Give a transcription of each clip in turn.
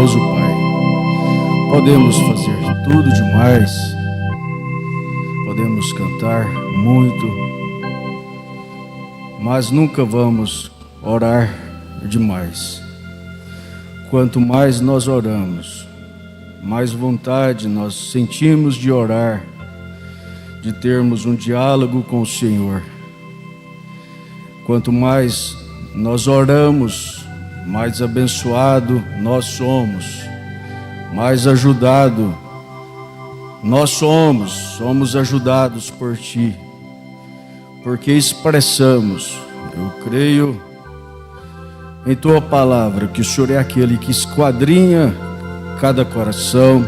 maravilhoso, Pai. Podemos fazer tudo demais, podemos cantar muito, mas nunca vamos orar demais. Quanto mais nós oramos, mais vontade nós sentimos de orar, de termos um diálogo com o Senhor. Quanto mais nós oramos, mais abençoado nós somos, mais ajudado nós somos ajudados por Ti, porque expressamos, eu creio em Tua palavra, que o Senhor é aquele que esquadrinha cada coração,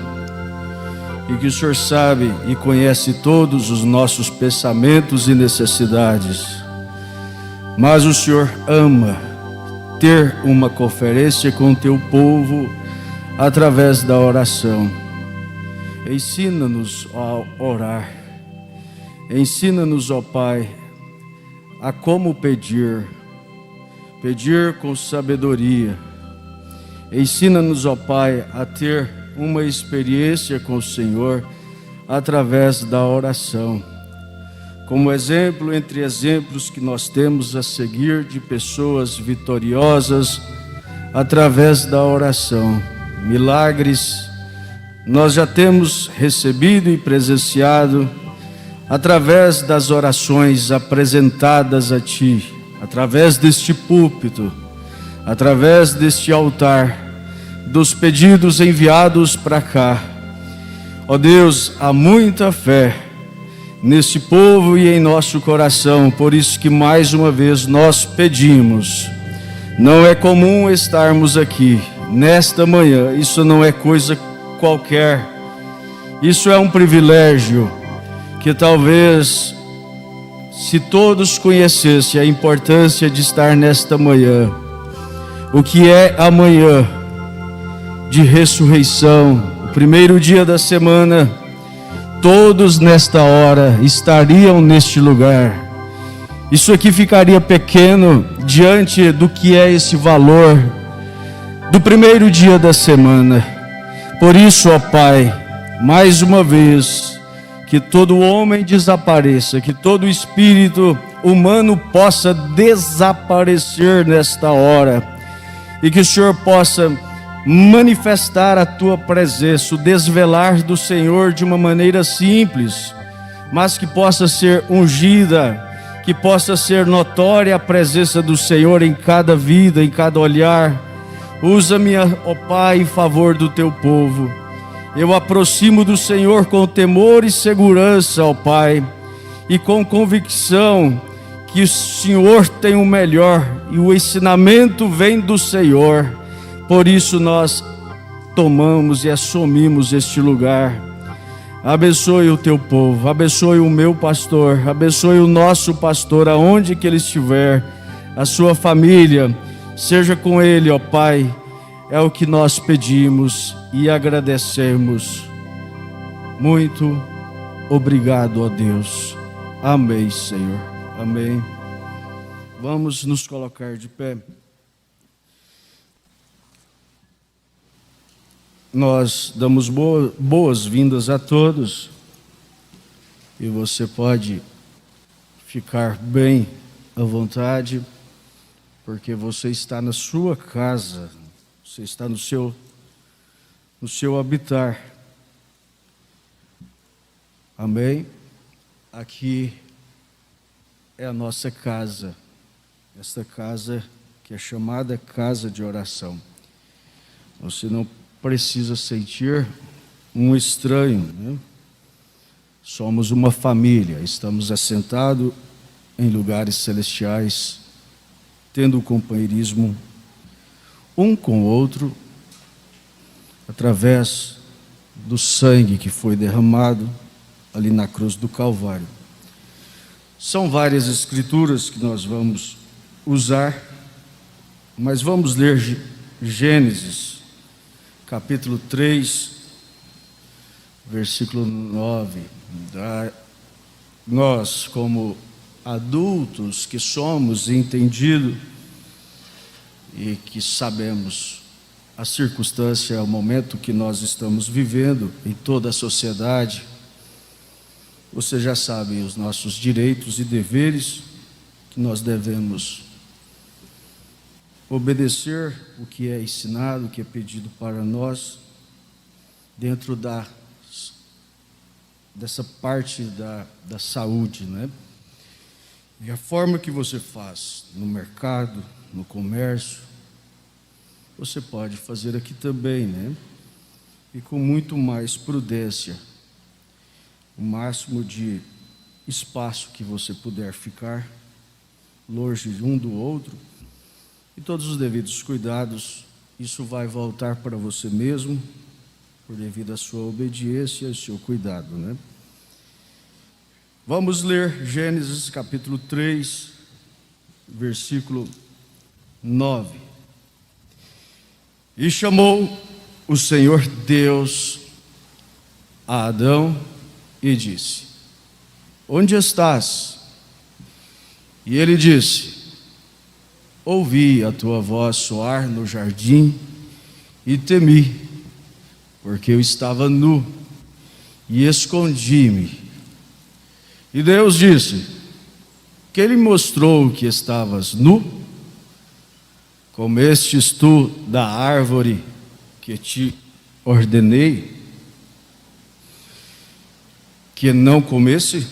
e que o Senhor sabe e conhece todos os nossos pensamentos e necessidades, mas o Senhor ama ter uma conferência com o Teu povo através da oração. Ensina-nos a orar, ensina-nos, ó Pai, a como pedir com sabedoria. Ensina-nos, ó Pai, a ter uma experiência com o Senhor através da oração, como exemplo entre exemplos que nós temos a seguir de pessoas vitoriosas através da oração. Milagres nós já temos recebido e presenciado através das orações apresentadas a Ti, através deste púlpito, através deste altar, dos pedidos enviados para cá. Ó Deus, há muita fé nesse povo e em nosso coração, por isso que mais uma vez nós pedimos. Não é comum estarmos aqui nesta manhã, isso não é coisa qualquer, isso é um privilégio que talvez, se todos conhecessem a importância de estar nesta manhã, o que é amanhã de ressurreição, o primeiro dia da semana, todos nesta hora estariam neste lugar. Isso aqui ficaria pequeno diante do que é esse valor do primeiro dia da semana. Por isso, ó Pai, mais uma vez, que todo homem desapareça, que todo espírito humano possa desaparecer nesta hora, e que o Senhor possa manifestar a Tua presença, o desvelar do Senhor de uma maneira simples, mas que possa ser ungida, que possa ser notória a presença do Senhor em cada vida, em cada olhar. Usa-me, ó Pai, em favor do Teu povo. Eu aproximo do Senhor com temor e segurança, ó Pai, e com convicção que o Senhor tem o melhor e o ensinamento vem do Senhor. Por isso nós tomamos e assumimos este lugar. Abençoe o Teu povo, abençoe o meu pastor, abençoe o nosso pastor, aonde que ele estiver, a sua família, seja com ele, ó Pai. É o que nós pedimos e agradecemos. Muito obrigado, ó Deus. Amém, Senhor. Amém. Vamos nos colocar de pé. Nós damos boas-vindas a todos, e você pode ficar bem à vontade, porque você está na sua casa, você está no seu habitar. Amém? Aqui é a nossa casa, esta casa que é chamada casa de oração. Você não precisa sentir um estranho, né? Somos uma família, estamos assentados em lugares celestiais, tendo companheirismo um com o outro, através do sangue que foi derramado ali na cruz do Calvário. São várias escrituras que nós vamos usar, mas vamos ler Gênesis, capítulo 3, versículo 9. Nós, como adultos que somos entendidos e que sabemos a circunstância, o momento que nós estamos vivendo em toda a sociedade, você já sabe os nossos direitos e deveres, que nós devemos obedecer o que é ensinado, o que é pedido para nós, dentro dessa parte da saúde, né? E a forma que você faz no mercado, no comércio, você pode fazer aqui também, né? E com muito mais prudência, o máximo de espaço que você puder ficar, longe um do outro, e todos os devidos cuidados, isso vai voltar para você mesmo, por devido à sua obediência e ao seu cuidado, né? Vamos ler Gênesis capítulo 3, versículo 9. E chamou o Senhor Deus a Adão e disse: onde estás? E ele disse: ouvi a tua voz soar no jardim e temi, porque eu estava nu e escondi-me. E Deus disse: quem lhe mostrou que estavas nu? Comestes tu da árvore que te ordenei que não comesse?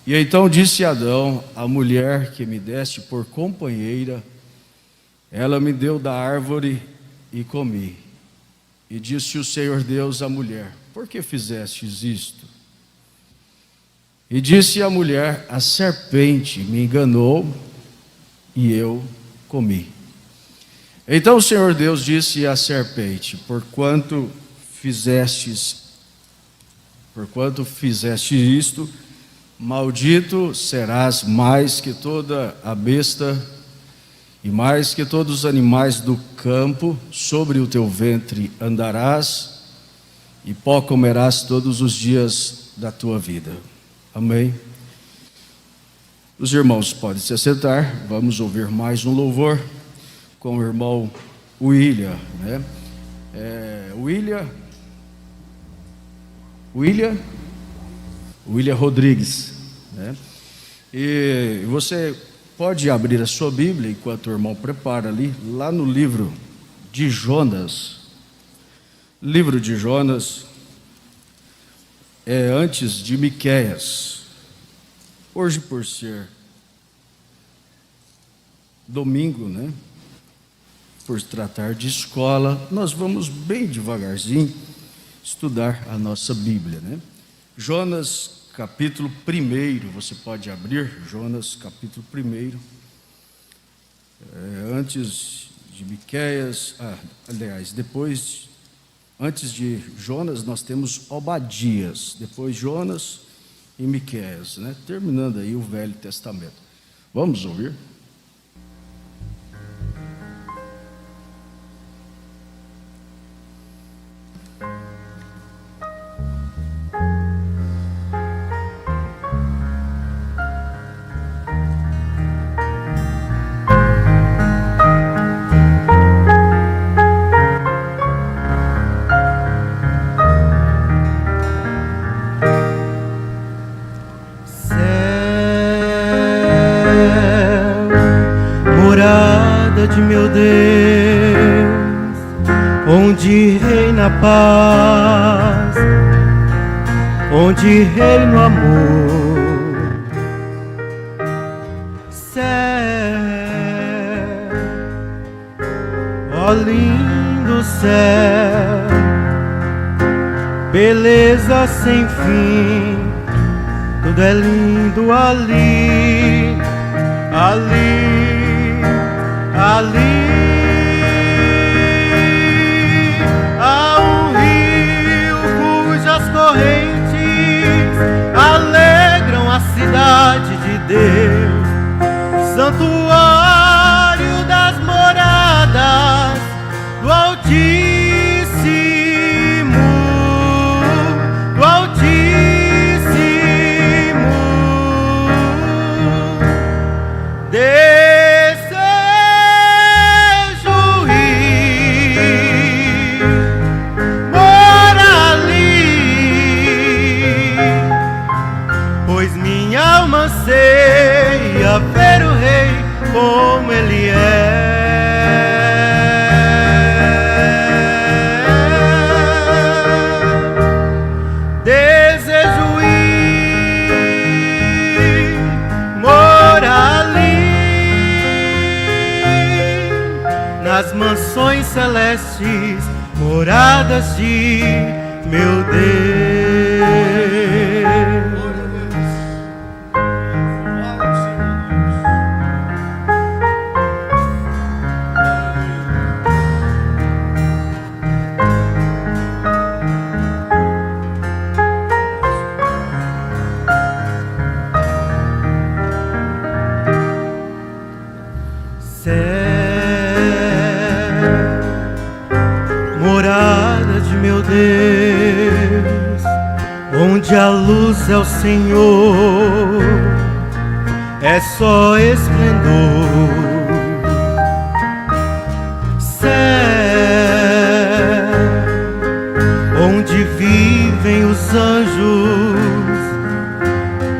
E então disse Adão: a mulher que me deste por companheira, ela me deu da árvore e comi. E disse o Senhor Deus à mulher: por que fizestes isto? E disse a mulher: a serpente me enganou e eu comi. Então o Senhor Deus disse à serpente: porquanto fizeste isto, maldito serás mais que toda a besta e mais que todos os animais do campo, sobre o teu ventre andarás e pó comerás todos os dias da tua vida. Amém. Os irmãos podem se assentar, vamos ouvir mais um louvor com o irmão William, né? William Rodrigues, né? E você pode abrir a sua Bíblia enquanto o irmão prepara ali, lá no livro de Jonas. Livro de Jonas é antes de Miqueias. Hoje, por ser domingo, né? Por tratar de escola, nós vamos bem devagarzinho estudar a nossa Bíblia, né? Jonas capítulo 1, você pode abrir, Jonas capítulo 1, antes de Miqueias, antes de Jonas nós temos Obadias, depois Jonas e Miqueias, né? Terminando aí o Velho Testamento. Vamos ouvir? De meu Deus, onde reina a paz, onde reina o amor. Céu, ó lindo céu, beleza sem fim, tudo é lindo ali, ali. Ali há um rio cujas correntes alegram a cidade de Deus, santuário das moradas do Altíssimo, do Altíssimo. Deus mansões celestes, moradas de meu Deus. Morada de meu Deus, onde a luz é o Senhor, é só esplendor. Céu, onde vivem os anjos,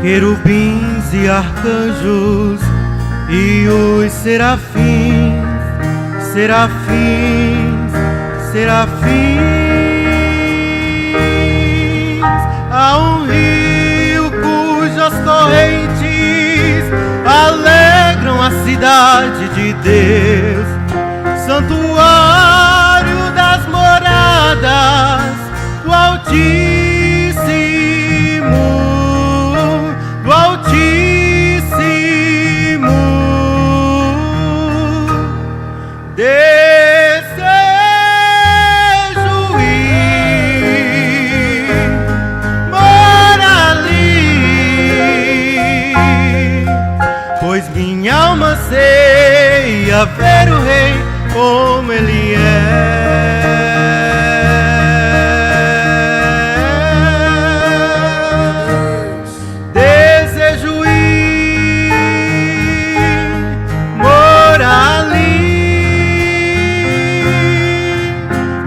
querubins e arcanjos, e os serafins, serafins, serafins. Há um rio cujas correntes alegram a cidade de Deus, santuário das moradas do Altíssimo, do Altíssimo. Desejo ir morar ali, pois minha alma anseia ver o Rei como Ele é. Desejo ir morar ali,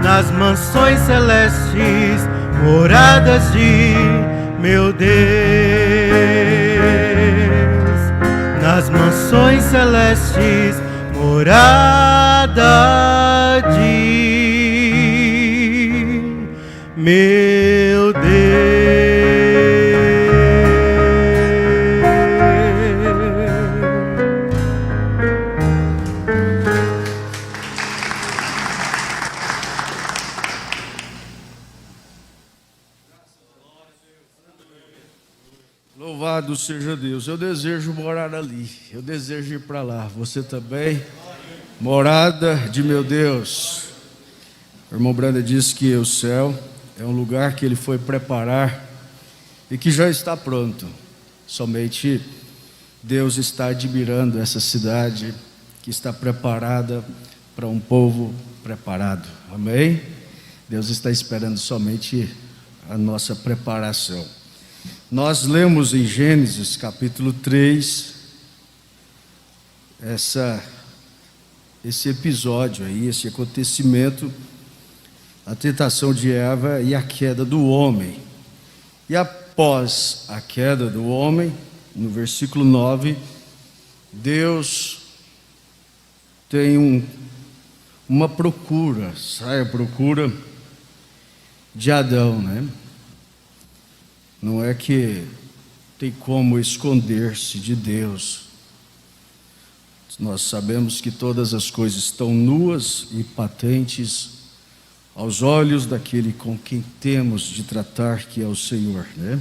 nas mansões celestes, moradas de meu Deus, nas mansões celestes, morada de meu Deus. Louvado seja Deus. Eu desejo morar ali, eu desejo ir para lá. Você também? Morada de meu Deus. O irmão Branda disse que o céu é um lugar que ele foi preparar e que já está pronto. Somente Deus está admirando essa cidade que está preparada para um povo preparado. Amém? Deus está esperando somente a nossa preparação. Nós lemos em Gênesis capítulo 3 esse episódio aí, esse acontecimento, a tentação de Eva e a queda do homem. E após a queda do homem, no versículo 9, Deus tem uma procura, sai à procura de Adão, né? Não é que tem como esconder-se de Deus. Nós sabemos que todas as coisas estão nuas e patentes aos olhos daquele com quem temos de tratar, que é o Senhor, né?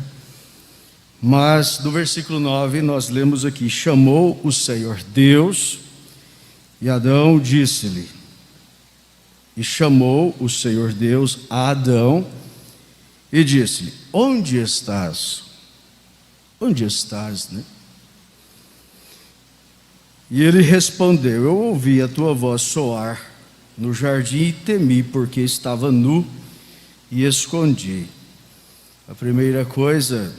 Mas no versículo 9 nós lemos aqui: chamou o Senhor Deus, e Adão disse-lhe. E chamou o Senhor Deus a Adão e disse-lhe: onde estás? Onde estás, né? E ele respondeu: eu ouvi a tua voz soar no jardim e temi, porque estava nu e escondi. A primeira coisa,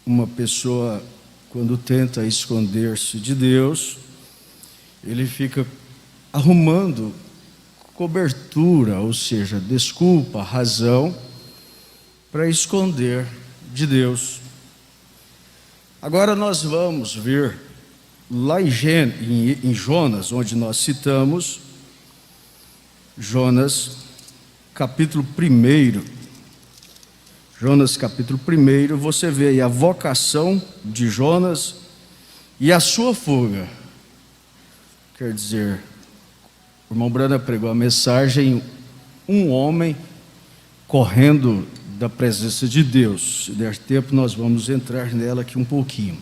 uma pessoa, quando tenta esconder-se de Deus, ele fica arrumando cobertura, ou seja, desculpa, razão, para esconder de Deus. Agora nós vamos ver lá em Jonas, onde nós citamos, Jonas capítulo 1. Jonas capítulo 1, você vê aí a vocação de Jonas e a sua fuga. Quer dizer, O irmão Brana pregou a mensagem, um homem correndo da presença de Deus. Se der tempo, nós vamos entrar nela aqui um pouquinho.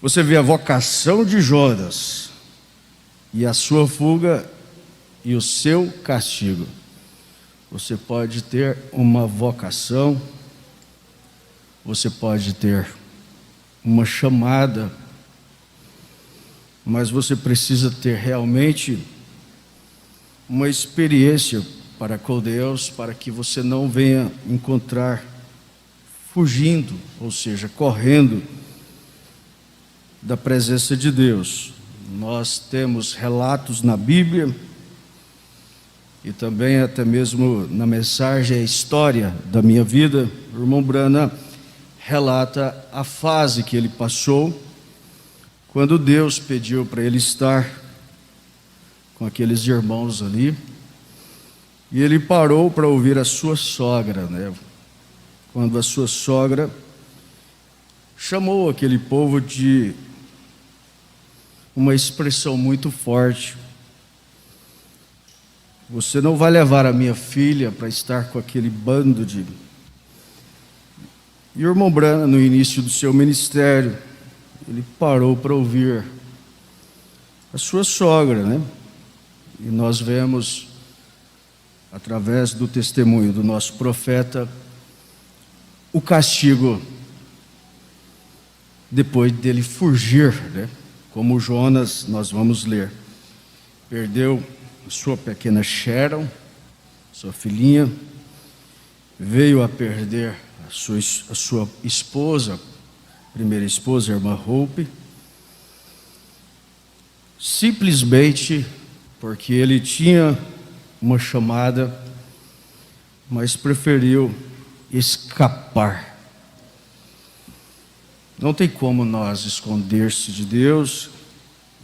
Você vê a vocação de Jonas e a sua fuga e o seu castigo. Você pode ter uma vocação, você pode ter uma chamada, mas você precisa ter realmente uma experiência para com Deus, para que você não venha encontrar fugindo, ou seja, correndo da presença de Deus. Nós temos relatos na Bíblia e também até mesmo na mensagem, a história da minha vida. O irmão Brana relata a fase que ele passou quando Deus pediu para ele estar com aqueles irmãos ali, e ele parou para ouvir a sua sogra, né? Quando a sua sogra chamou aquele povo de uma expressão muito forte: você não vai levar a minha filha para estar com aquele bando de... E o irmão Brana, no início do seu ministério, ele parou para ouvir a sua sogra, né? E nós vemos, através do testemunho do nosso profeta, o castigo depois dele fugir, né? Como Jonas, nós vamos ler. Perdeu sua pequena Sharon, sua filhinha, veio a perder a sua esposa, primeira esposa, a irmã Hope, simplesmente porque ele tinha uma chamada, mas preferiu escapar. Não tem como nós esconder-se de Deus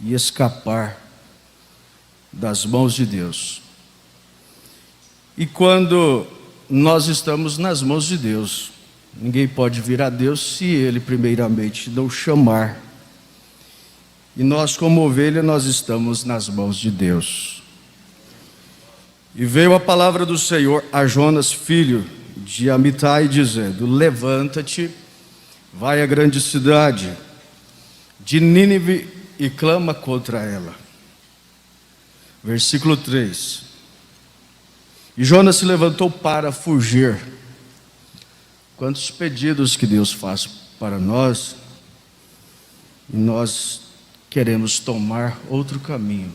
e escapar das mãos de Deus. E quando nós estamos nas mãos de Deus, ninguém pode vir a Deus se Ele primeiramente não chamar. E nós, como ovelha, nós estamos nas mãos de Deus. E veio a palavra do Senhor a Jonas, filho de Amitai, dizendo: levanta-te, vai à grande cidade de Nínive e clama contra ela. Versículo 3. E Jonas se levantou para fugir. Quantos pedidos que Deus faz para nós, e nós queremos tomar outro caminho.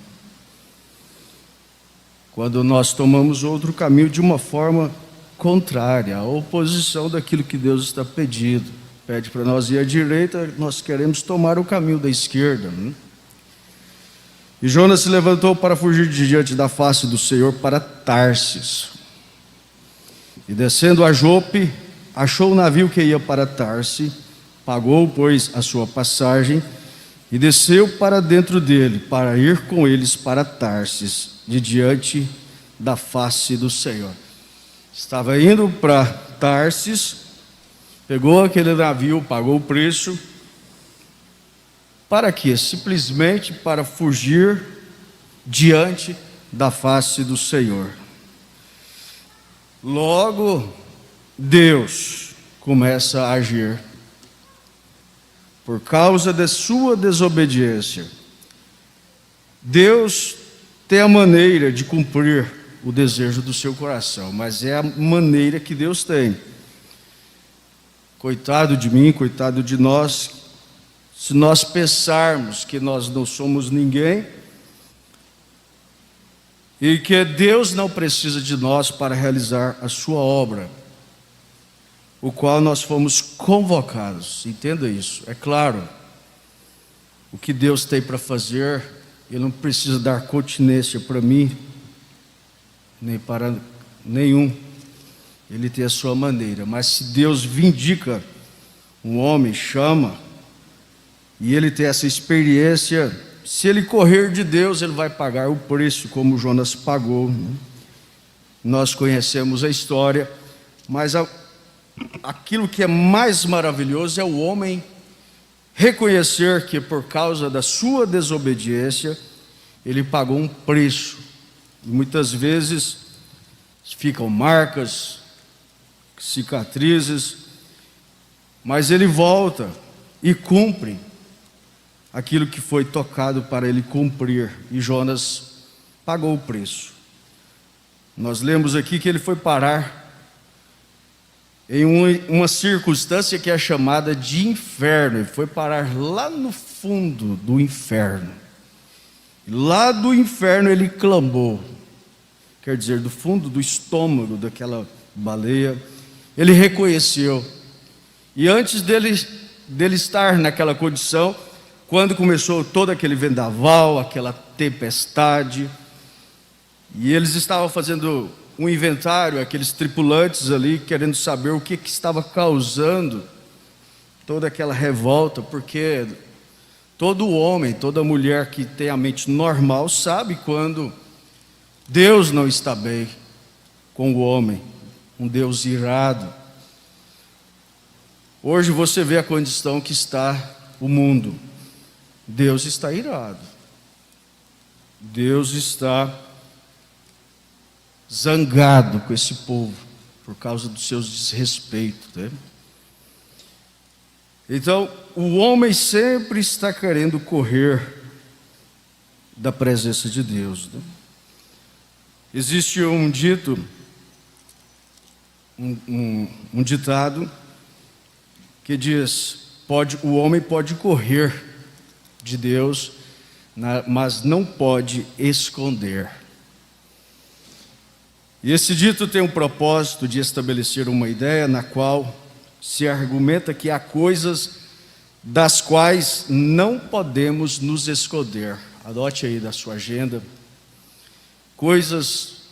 Quando nós tomamos outro caminho de uma forma contrária, a oposição daquilo que Deus está pedindo. Pede para nós ir à direita, nós queremos tomar o caminho da esquerda, né? E Jonas se levantou para fugir de diante da face do Senhor para Tarsis. E descendo a Jope, achou o navio que ia para Tarsis, pagou, pois, a sua passagem, e desceu para dentro dele, para ir com eles para Tarsis, de diante da face do Senhor. Estava indo para Tarsis, pegou aquele navio, pagou o preço. Para quê? Simplesmente para fugir diante da face do Senhor. Logo, Deus começa a agir por causa da sua desobediência. Deus tem a maneira de cumprir o desejo do seu coração, mas é a maneira que Deus tem. Coitado de mim, coitado de nós, se nós pensarmos que nós não somos ninguém e que Deus não precisa de nós para realizar a sua obra, o qual nós fomos convocados. Entenda isso. É claro, o que Deus tem para fazer, Ele não precisa dar continência para mim, nem para nenhum. Ele tem a sua maneira. Mas se Deus vindica um homem, chama, e ele tem essa experiência, se ele correr de Deus, ele vai pagar o preço, como Jonas pagou. Nós conhecemos a história, mas aquilo que é mais maravilhoso é o homem reconhecer que por causa da sua desobediência, ele pagou um preço. E muitas vezes ficam marcas, cicatrizes, mas ele volta e cumpre aquilo que foi tocado para ele cumprir. E Jonas pagou o preço. Nós lemos aqui que ele foi parar em uma circunstância que é chamada de inferno. Ele foi parar lá no fundo do inferno. Lá do inferno ele clamou. Quer dizer, do fundo do estômago daquela baleia, ele reconheceu. E antes dele estar naquela condição, quando começou todo aquele vendaval, aquela tempestade, e eles estavam fazendo um inventário, aqueles tripulantes ali, querendo saber o que estava causando toda aquela revolta, porque todo homem, toda mulher que tem a mente normal sabe quando Deus não está bem com o homem, um Deus irado. Hoje você vê a condição que está o mundo. Deus está irado. Deus está zangado com esse povo por causa dos seus desrespeitos, né? Então, o homem sempre está querendo correr da presença de Deus, né? Existe um dito, um ditado que diz: o homem pode correr de Deus, mas não pode esconder. E esse dito tem o propósito de estabelecer uma ideia na qual se argumenta que há coisas das quais não podemos nos esconder. Adote aí da sua agenda. Coisas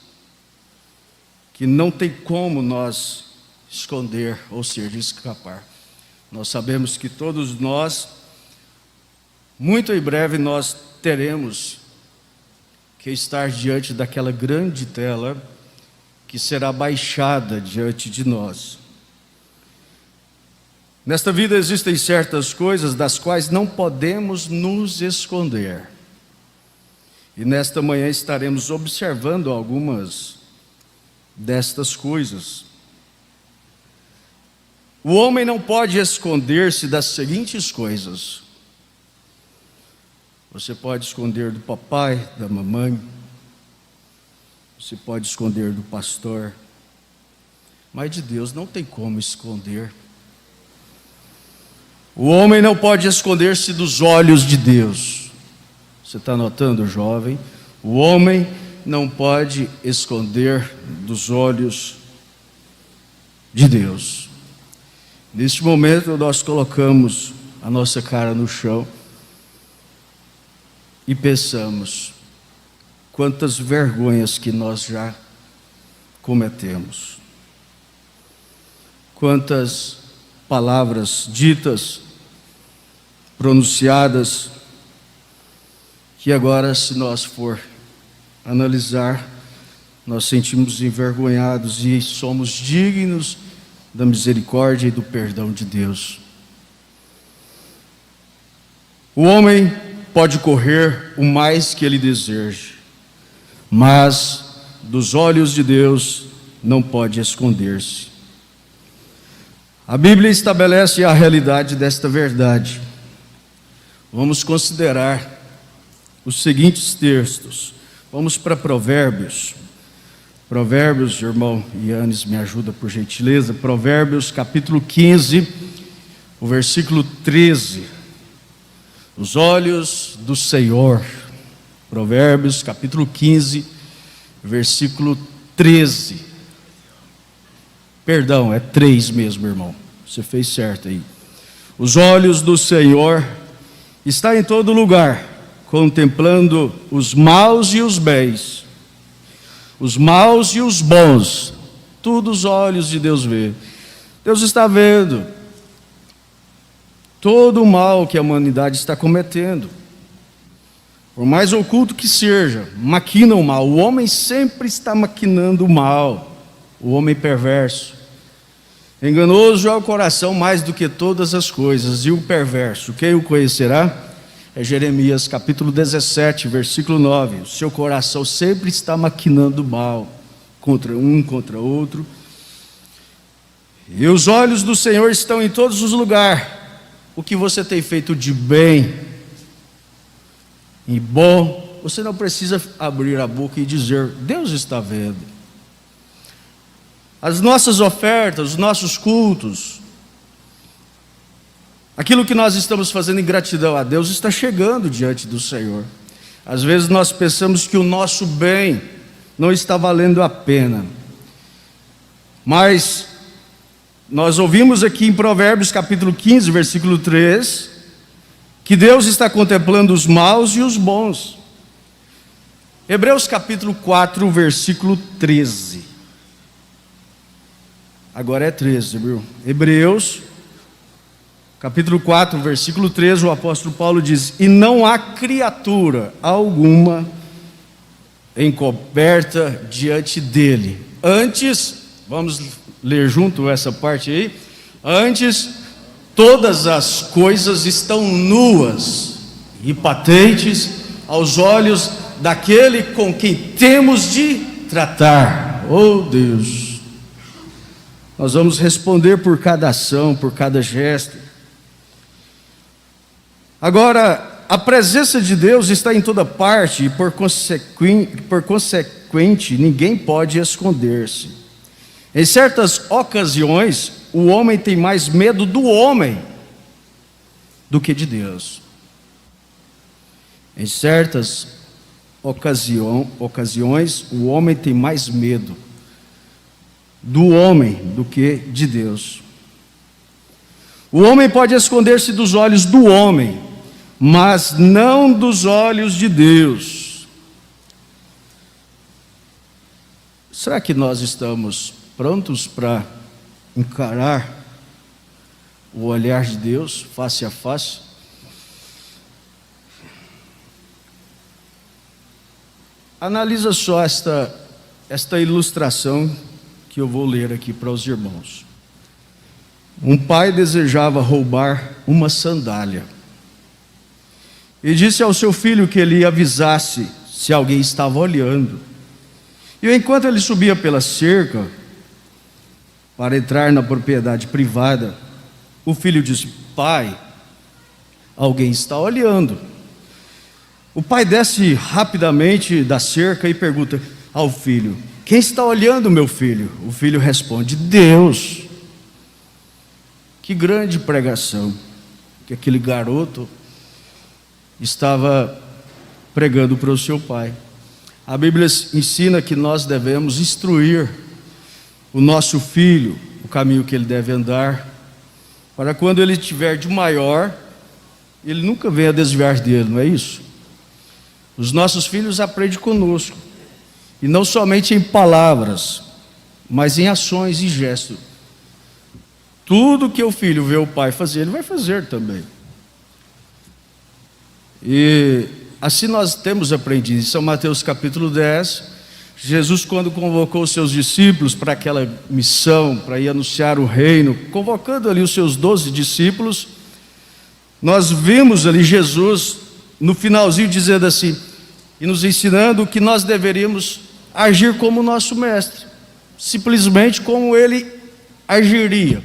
que não tem como nós esconder, ou seja, escapar. Nós sabemos que todos nós, muito em breve, nós teremos que estar diante daquela grande tela que será baixada diante de nós. Nesta vida existem certas coisas das quais não podemos nos esconder. E nesta manhã estaremos observando algumas destas coisas. O homem não pode esconder-se das seguintes coisas. Você pode esconder do papai, da mamãe. Você pode esconder do pastor. Mas de Deus não tem como esconder. O homem não pode esconder-se dos olhos de Deus. Você está notando, jovem? O homem não pode esconder dos olhos de Deus. Neste momento nós colocamos a nossa cara no chão e pensamos quantas vergonhas que nós já cometemos. Quantas palavras ditas, pronunciadas, que agora, se nós for analisar, nós sentimos envergonhados e somos dignos da misericórdia e do perdão de Deus. O homem pode correr o mais que ele deseje, mas dos olhos de Deus não pode esconder-se. A Bíblia estabelece a realidade desta verdade. Vamos considerar os seguintes textos. Vamos para Provérbios. Provérbios, irmão Yannis, me ajuda por gentileza. Provérbios capítulo 15, o versículo 13. Os olhos do Senhor. Provérbios capítulo 15, versículo 13. Perdão, é 3 mesmo, irmão. Você fez certo aí. Os olhos do Senhor estão em todo lugar, contemplando os maus e os bens, os maus e os bons. Tudo os olhos de Deus vê. Deus está vendo todo o mal que a humanidade está cometendo. Por mais oculto que seja, maquina o mal. O homem sempre está maquinando o mal. O homem perverso. Enganoso é o coração mais do que todas as coisas. E o perverso, quem o conhecerá? É Jeremias capítulo 17, versículo 9. O seu coração sempre está maquinando mal, contra um, contra outro. E os olhos do Senhor estão em todos os lugares. O que você tem feito de bem e bom, você não precisa abrir a boca e dizer: Deus está vendo. As nossas ofertas, os nossos cultos, aquilo que nós estamos fazendo em gratidão a Deus está chegando diante do Senhor. Às vezes nós pensamos que o nosso bem não está valendo a pena, mas nós ouvimos aqui em Provérbios capítulo 15, versículo 3, que Deus está contemplando os maus e os bons. Hebreus capítulo 4, versículo 13. Agora é 13, viu? Hebreus capítulo 4, versículo 13, o apóstolo Paulo diz: e não há criatura alguma encoberta diante dele. Antes, vamos ler junto essa parte aí. Antes, todas as coisas estão nuas e patentes aos olhos daquele com quem temos de tratar. Oh Deus! Nós vamos responder por cada ação, por cada gesto. Agora, a presença de Deus está em toda parte e por consequente, ninguém pode esconder-se. Em certas ocasiões, o homem tem mais medo do homem do que de Deus. Em certas ocasiões, o homem tem mais medo do homem do que de Deus. O homem pode esconder-se dos olhos do homem, mas não dos olhos de Deus. Será que nós estamos prontos para encarar o olhar de Deus face a face? Analisa só esta ilustração que eu vou ler aqui para os irmãos. Um pai desejava roubar uma sandália e disse ao seu filho que ele avisasse se alguém estava olhando. E enquanto ele subia pela cerca para entrar na propriedade privada, o filho disse: pai, alguém está olhando. O pai desce rapidamente da cerca e pergunta ao filho: quem está olhando, meu filho? O filho responde: Deus. Que grande pregação que aquele garoto estava pregando para o seu pai. A Bíblia ensina que nós devemos instruir o nosso filho o caminho que ele deve andar, para quando ele estiver de maior, ele nunca venha desviar dele, não é isso? Os nossos filhos aprendem conosco, e não somente em palavras, mas em ações e gestos. Tudo que o filho vê o pai fazer, ele vai fazer também. E assim nós temos aprendido. Em São Mateus capítulo 10, Jesus, quando convocou os seus discípulos para aquela missão, para ir anunciar o reino, convocando ali os seus 12 discípulos, nós vimos ali Jesus no finalzinho dizendo assim, e nos ensinando que nós deveríamos agir como nosso mestre, simplesmente como ele agiria.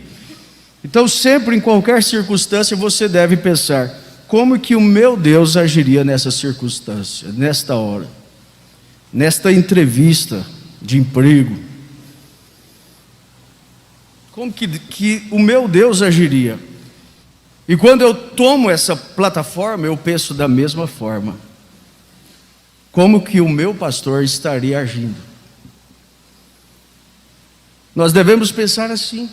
Então sempre, em qualquer circunstância, você deve pensar: como que o meu Deus agiria nessa circunstância, nesta hora, nesta entrevista de emprego? Como que o meu Deus agiria? E quando eu tomo essa plataforma, eu penso da mesma forma: como que o meu pastor estaria agindo? Nós devemos pensar assim.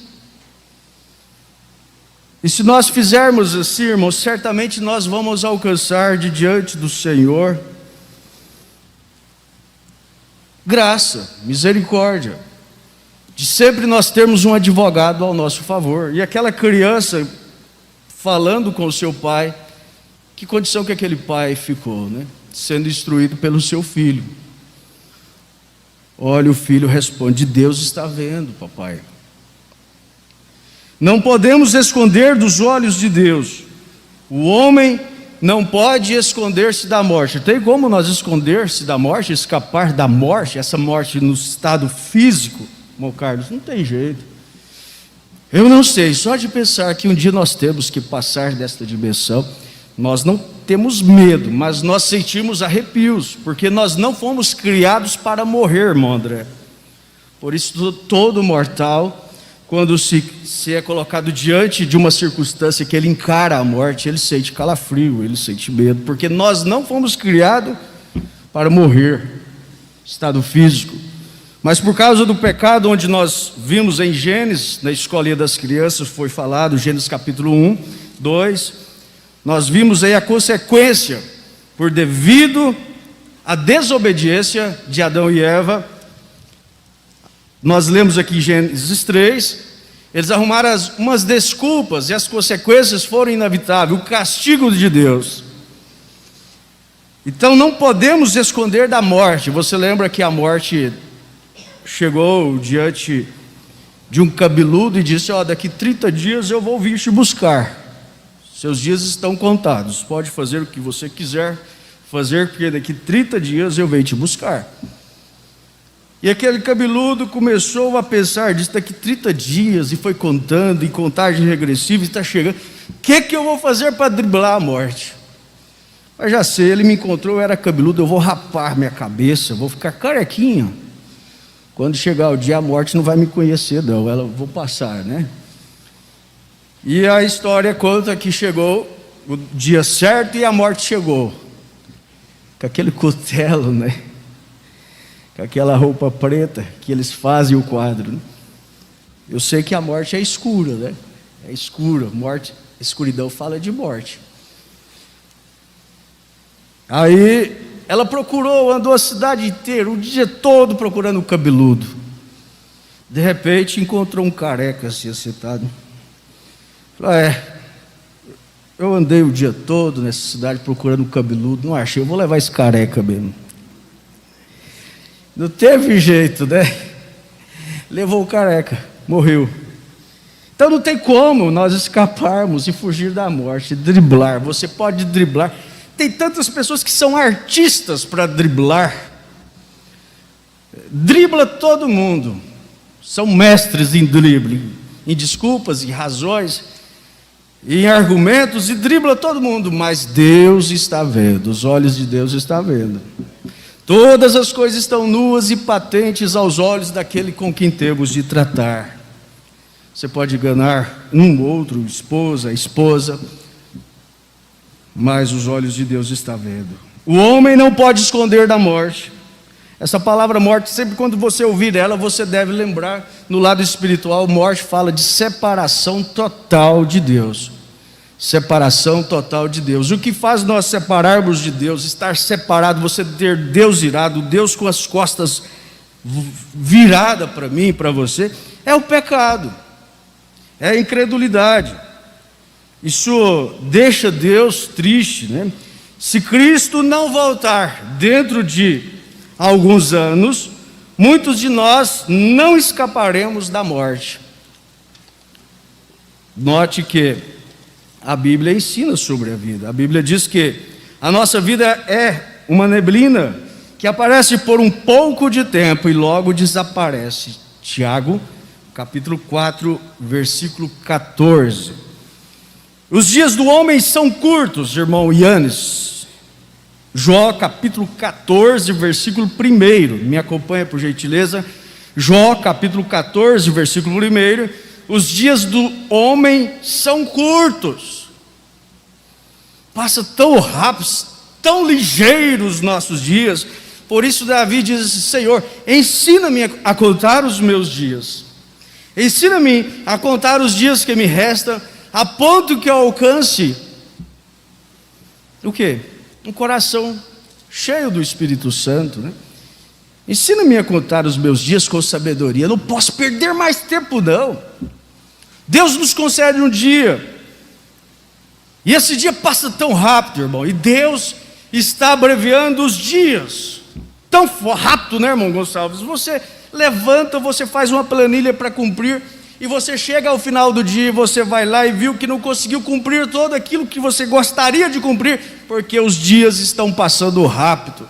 E se nós fizermos assim, irmãos, certamente nós vamos alcançar de diante do Senhor graça, misericórdia, de sempre nós termos um advogado ao nosso favor. E aquela criança falando com o seu pai, que condição que aquele pai ficou, né? Sendo instruído pelo seu filho. Olha, o filho responde: Deus está vendo, papai. Não podemos esconder dos olhos de Deus. O homem não pode esconder-se da morte. Tem como nós esconder-se da morte, escapar da morte, essa morte no estado físico, irmão Carlos? Não tem jeito. Eu não sei, só de pensar que um dia nós temos que passar desta dimensão, nós não temos medo, mas nós sentimos arrepios, porque nós não fomos criados para morrer, irmão André. Por isso todo mortal, quando se é colocado diante de uma circunstância que ele encara a morte, ele sente calafrio, ele sente medo, porque nós não fomos criados para morrer, estado físico. Mas por causa do pecado, onde nós vimos em Gênesis, na escolinha das crianças, foi falado, Gênesis capítulo 1, 2, nós vimos aí a consequência, por devido à desobediência de Adão e Eva. Nós lemos aqui Gênesis 3, eles arrumaram umas desculpas e as consequências foram inevitáveis, o castigo de Deus. Então não podemos esconder da morte. Você lembra que a morte chegou diante de um cabeludo e disse: ó, daqui 30 dias eu vou vir te buscar. Seus dias estão contados, pode fazer o que você quiser fazer, porque daqui 30 dias eu venho te buscar. E aquele cabeludo começou a pensar disso, daqui 30 dias, e foi contando, em contagem regressiva, e está chegando. O que eu vou fazer para driblar a morte? Mas já sei, ele me encontrou, eu era cabeludo, eu vou rapar minha cabeça, vou ficar carequinho. Quando chegar o dia, a morte não vai me conhecer não, ela vou passar, né? E a história conta que chegou o dia certo e a morte chegou. Com aquele cutelo, né? Com aquela roupa preta que eles fazem o quadro, né? Eu sei que a morte é escura, né? É escura, morte, escuridão fala de morte. Aí ela procurou, andou a cidade inteira, o dia todo procurando o cabeludo. De repente encontrou um careca assim, sentado. Falou: eu andei o dia todo nessa cidade procurando o cabeludo, não achei, eu vou levar esse careca mesmo. Não teve jeito, né? Levou o careca, morreu. Então não tem como nós escaparmos e fugir da morte, driblar. Você pode driblar. Tem tantas pessoas que são artistas para driblar. Dribla todo mundo. São mestres em drible, em desculpas, em razões, em argumentos, e dribla todo mundo. Mas Deus está vendo, os olhos de Deus estão vendo. Todas as coisas estão nuas e patentes aos olhos daquele com quem temos de tratar. Você pode enganar um outro, esposa, mas os olhos de Deus estão vendo. O homem não pode esconder da morte. Essa palavra morte, sempre quando você ouvir ela, você deve lembrar, no lado espiritual, morte fala de separação total de Deus. Separação total de Deus. O que faz nós separarmos de Deus, estar separado, você ter Deus irado, Deus com as costas viradas para mim e para você, é o pecado, é a incredulidade. Isso deixa Deus triste, né? Se Cristo não voltar dentro de alguns anos, muitos de nós não escaparemos da morte. Note que a Bíblia ensina sobre a vida. A Bíblia diz que a nossa vida é uma neblina que aparece por um pouco de tempo e logo desaparece. Tiago, capítulo 4, versículo 14. Os dias do homem são curtos, irmão Yannis. Jó, capítulo 14, versículo 1. Me acompanha, por gentileza. Jó, capítulo 14, versículo 1. Os dias do homem são curtos. Passa tão rápido, tão ligeiros os nossos dias. Por isso Davi diz: Senhor, ensina-me a contar os meus dias. Ensina-me a contar os dias que me restam, a ponto que eu alcance o quê? Um coração cheio do Espírito Santo, né? Ensina-me a contar os meus dias com sabedoria. Não posso perder mais tempo, não. Deus nos concede um dia, e esse dia passa tão rápido, irmão, e Deus está abreviando os dias, tão rápido, né, irmão Gonçalves? Você levanta, você faz uma planilha para cumprir, e você chega ao final do dia e você vai lá e viu que não conseguiu cumprir tudo aquilo que você gostaria de cumprir, porque os dias estão passando rápido.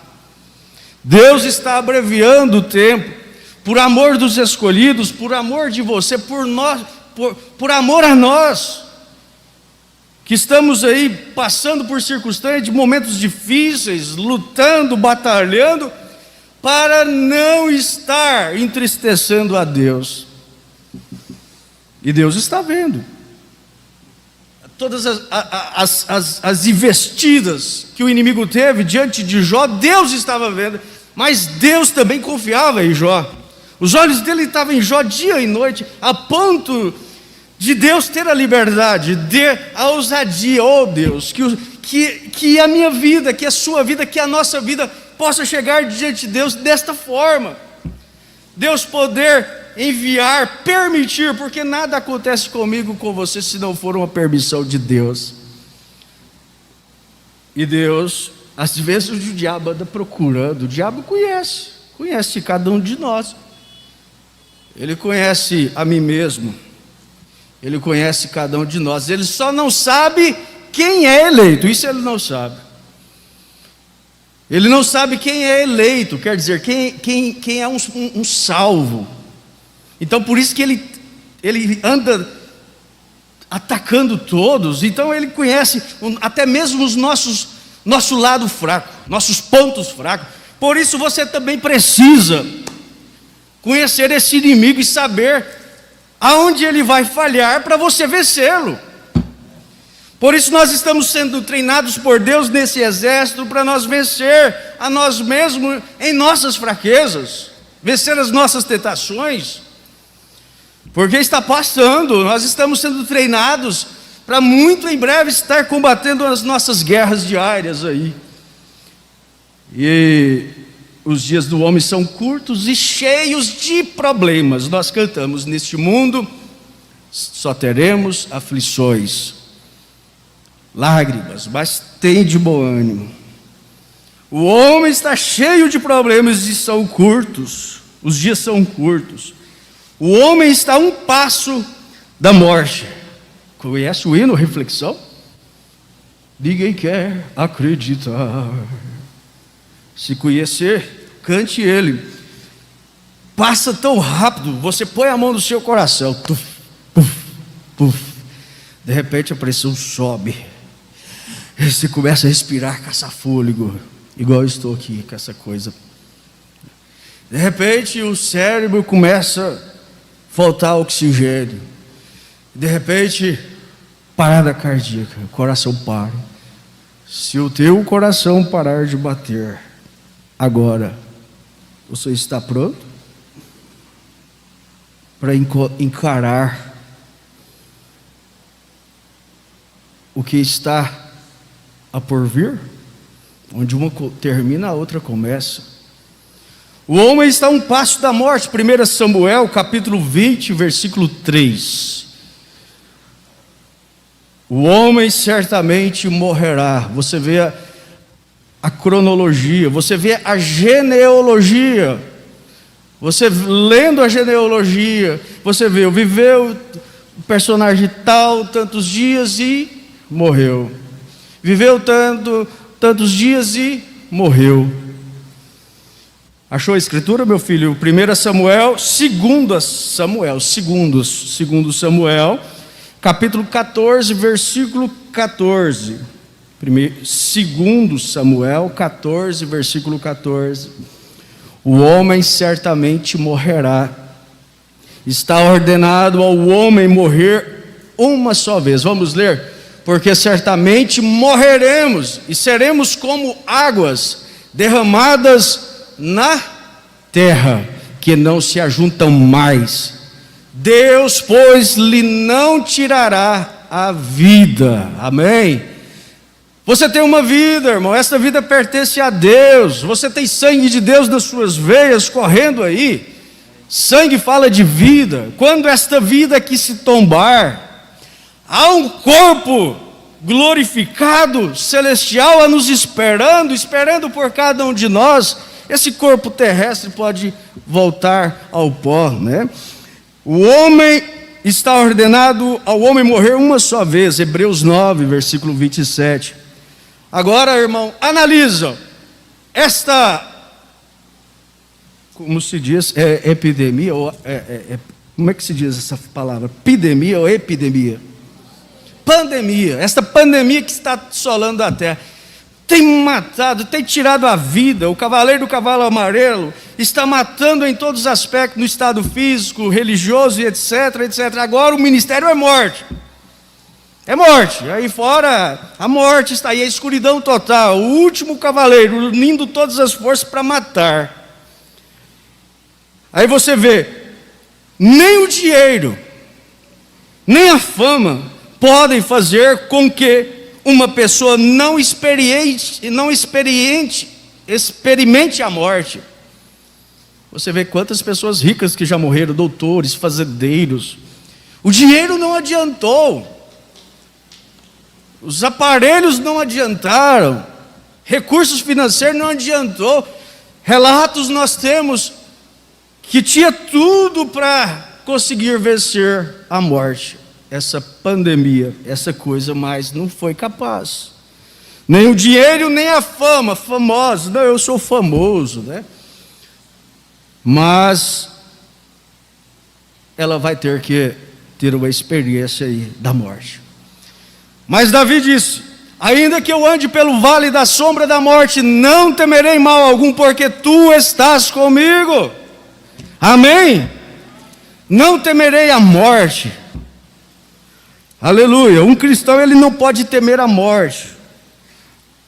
Deus está abreviando o tempo, por amor dos escolhidos, por amor de você, por nós, por amor a nós, que estamos aí passando por circunstâncias de momentos difíceis, lutando, batalhando, para não estar entristecendo a Deus. E Deus está vendo todas as investidas que o inimigo teve diante de Jó. Deus estava vendo, mas Deus também confiava em Jó. Os olhos dele estavam em Jó dia e noite, a ponto de Deus ter a liberdade, a ousadia. Oh Deus, que a minha vida, que a sua vida, que a nossa vida possa chegar diante de Deus desta forma. Deus poder enviar, permitir, porque nada acontece comigo, com você, se não for uma permissão de Deus. E Deus, às vezes o diabo anda procurando, o diabo conhece cada um de nós. Ele conhece a mim mesmo, ele conhece cada um de nós. Ele só não sabe quem é eleito, isso ele não sabe. Ele não sabe quem é eleito, quer dizer, quem é um salvo. Então por isso que ele anda atacando todos. Então ele conhece até mesmo os nosso lado fraco, nossos pontos fracos. Por isso você também precisa conhecer esse inimigo e saber aonde ele vai falhar para você vencê-lo. Por isso nós estamos sendo treinados por Deus nesse exército, para nós vencer a nós mesmos em nossas fraquezas, vencer as nossas tentações, porque está passando. Nós estamos sendo treinados para muito em breve estar combatendo as nossas guerras diárias aí. E os dias do homem são curtos e cheios de problemas. Nós cantamos: neste mundo só teremos aflições, lágrimas, mas tem de bom ânimo. O homem está cheio de problemas e são curtos, os dias são curtos. O homem está a um passo da morte. Conhece o hino Reflexão? Ninguém quer acreditar. Se conhecer, cante ele. Passa tão rápido, você põe a mão no seu coração, tuf, puf, puf. De repente a pressão sobe. Você começa a respirar, caçar fôlego, igual eu estou aqui com essa coisa. De repente o cérebro começa a faltar oxigênio. De repente, parada cardíaca, o coração para. Se o teu coração parar de bater agora, você está pronto para encarar o que está a por vir? Onde uma termina, a outra começa. O homem está a um passo da morte. 1 Samuel, capítulo 20, versículo 3. O homem certamente morrerá. Você vê a cronologia, você vê a genealogia. Você lendo a genealogia, você vê, viveu o personagem tal, tantos dias e morreu. Viveu tantos dias e morreu. Achou a escritura, meu filho? 1 Samuel, 2 Samuel, capítulo 14, versículo 14. 2 Samuel 14, versículo 14. O homem certamente morrerá. Está ordenado ao homem morrer uma só vez. Vamos ler? Porque certamente morreremos e seremos como águas derramadas na terra, que não se ajuntam mais. Deus, pois, lhe não tirará a vida. Amém? Você tem uma vida, irmão, essa vida pertence a Deus. Você tem sangue de Deus nas suas veias correndo aí. Sangue fala de vida. Quando esta vida aqui se tombar, há um corpo glorificado, celestial, a nos esperando por cada um de nós. Esse corpo terrestre pode voltar ao pó, né? O homem está ordenado ao homem morrer uma só vez, Hebreus 9, versículo 27. Agora, irmão, analisa esta, como se diz, epidemia, ou como é que se diz essa palavra? Epidemia ou epidemia? Pandemia, esta pandemia que está assolando a terra, tem matado, tem tirado a vida. O cavaleiro do cavalo amarelo está matando em todos os aspectos, no estado físico, religioso e etc, etc. Agora o ministério é morte. É morte. Aí fora, a morte está aí, a escuridão total. O último cavaleiro, unindo todas as forças para matar. Aí você vê, nem o dinheiro, nem a fama podem fazer com que uma pessoa não experimente a morte. Você vê quantas pessoas ricas que já morreram, doutores, fazendeiros. O dinheiro não adiantou. Os aparelhos não adiantaram. Recursos financeiros não adiantou. Relatos nós temos que tinha tudo para conseguir vencer a morte. Essa pandemia, essa coisa, mas não foi capaz. Nem o dinheiro, nem a fama, famoso. Não, eu sou famoso, né? Mas ela vai ter que ter uma experiência aí da morte. Mas Davi disse: ainda que eu ande pelo vale da sombra da morte, não temerei mal algum, porque tu estás comigo. Amém? Não temerei a morte. Aleluia. Um cristão, ele não pode temer a morte.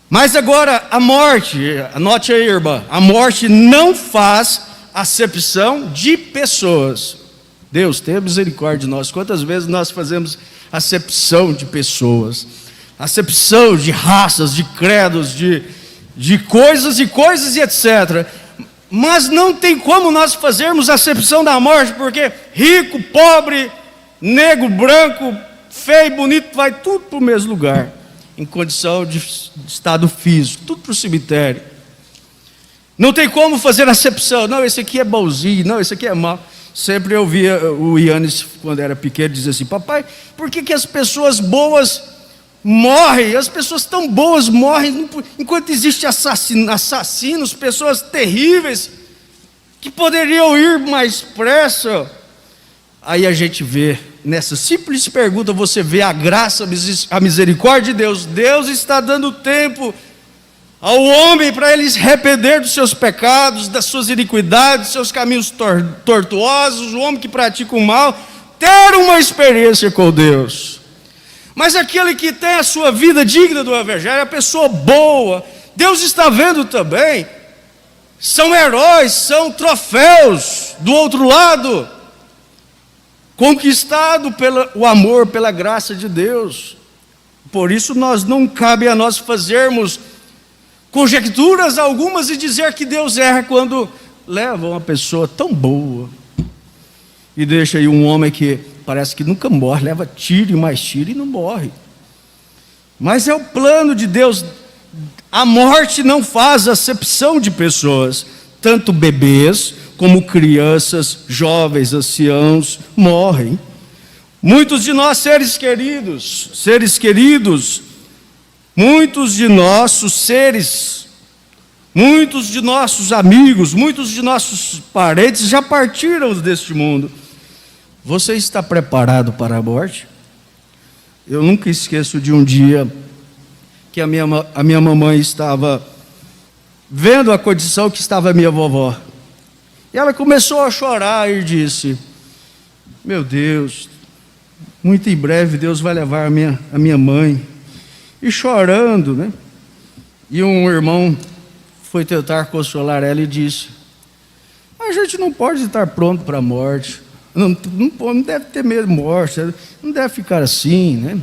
Mas agora, a morte, anote aí, irmã, a morte não faz acepção de pessoas. Deus, tenha misericórdia de nós. Quantas vezes nós fazemos acepção de pessoas, acepção de raças, de credos, de coisas e etc. Mas não tem como nós fazermos acepção da morte, porque rico, pobre, negro, branco, feio, bonito, vai tudo para o mesmo lugar, em condição de estado físico, tudo para o cemitério. Não tem como fazer acepção. Não, esse aqui é bonzinho, não, esse aqui é mau. Sempre eu via o Yannis, quando era pequeno, dizer assim: papai, por que as pessoas boas morrem? As pessoas tão boas morrem, enquanto existem assassinos, pessoas terríveis, que poderiam ir mais pressa. Aí a gente vê, nessa simples pergunta, você vê a graça, a misericórdia de Deus. Deus está dando tempo ao homem para ele se arrepender dos seus pecados, das suas iniquidades, dos seus caminhos tortuosos. O homem que pratica o mal, ter uma experiência com Deus. Mas aquele que tem a sua vida digna do evangelho, a pessoa boa, Deus está vendo também. São heróis, são troféus do outro lado, conquistado pelo amor, pela graça de Deus. Por isso não cabe a nós fazermos conjecturas algumas e dizer que Deus erra quando leva uma pessoa tão boa e deixa aí um homem que parece que nunca morre, leva tiro e mais tiro e não morre. Mas é o plano de Deus. A morte não faz acepção de pessoas, tanto bebês como crianças, jovens, anciãos, morrem. Muitos de nós, seres queridos, muitos de nossos seres, muitos de nossos amigos, muitos de nossos parentes já partiram deste mundo. Você está preparado para a morte? Eu nunca esqueço de um dia que a minha mamãe estava vendo a condição que estava a minha vovó. E ela começou a chorar e disse: meu Deus, muito em breve Deus vai levar a minha mãe. E chorando, né? E um irmão foi tentar consolar ela e disse: a gente não pode estar pronto para a morte, não deve ter medo de morte, não deve ficar assim, né?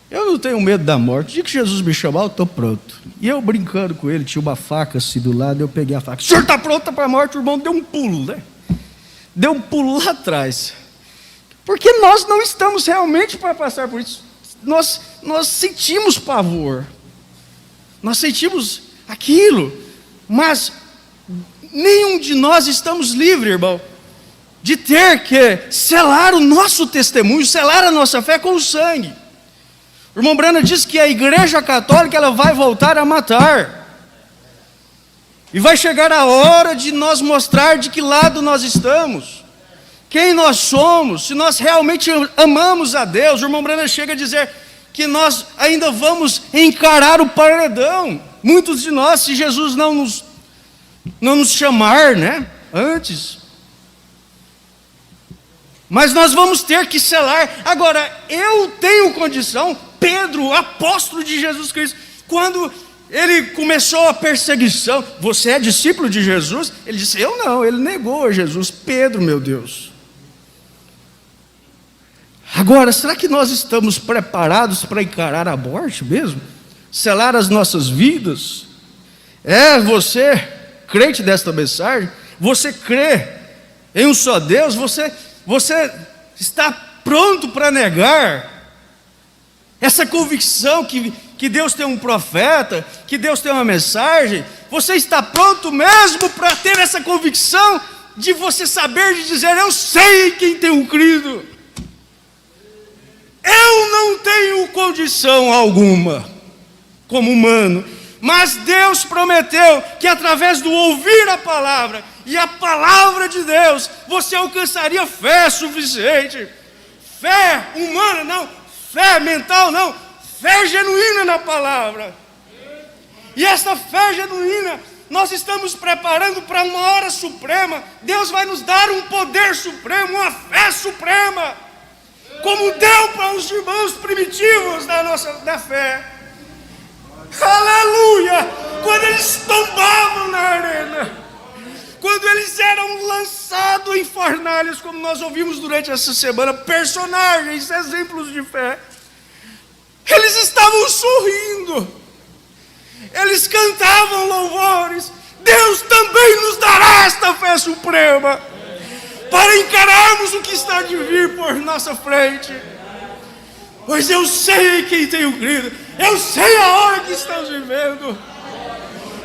Eu não tenho medo da morte. O dia que Jesus me chamar, eu estou pronto. E eu brincando com ele, tinha uma faca assim do lado, eu peguei a faca: o senhor está pronto para a morte? O irmão deu um pulo, né? Deu um pulo lá atrás. Porque nós não estamos realmente para passar por isso. Nós sentimos pavor, nós sentimos aquilo, mas nenhum de nós estamos livres, irmão, de ter que selar o nosso testemunho, selar a nossa fé com o sangue. O irmão Branham diz que a Igreja Católica ela vai voltar a matar. E vai chegar a hora de nós mostrar de que lado nós estamos, quem nós somos, se nós realmente amamos a Deus. O irmão Branham chega a dizer que nós ainda vamos encarar o paredão. Muitos de nós, se Jesus não nos chamar, né, antes. Mas nós vamos ter que selar. Agora, eu tenho condição, Pedro, apóstolo de Jesus Cristo, quando ele começou a perseguição, você é discípulo de Jesus? Ele disse, eu não, ele negou a Jesus. Pedro, meu Deus. Agora, será que nós estamos preparados para encarar a morte mesmo? Selar as nossas vidas? Você, crente desta mensagem, você crê em um só Deus? Você está pronto para negar essa convicção que Deus tem um profeta, que Deus tem uma mensagem? Você está pronto mesmo para ter essa convicção de você saber de dizer, eu sei quem tenho crido? Eu não tenho condição alguma, como humano, mas Deus prometeu que através do ouvir a palavra, e a palavra de Deus, você alcançaria fé suficiente. Fé humana não, fé mental não, fé genuína na palavra. E essa fé genuína, nós estamos preparando para uma hora suprema. Deus vai nos dar um poder supremo, uma fé suprema, como deu para os irmãos primitivos da fé. Aleluia! Quando eles tombavam na arena, quando eles eram lançados em fornalhas, como nós ouvimos durante essa semana, personagens, exemplos de fé, eles estavam sorrindo, eles cantavam louvores. Deus também nos dará esta fé suprema, para encararmos o que está de vir por nossa frente. Pois eu sei quem tenho crido, eu sei a hora que estamos vivendo.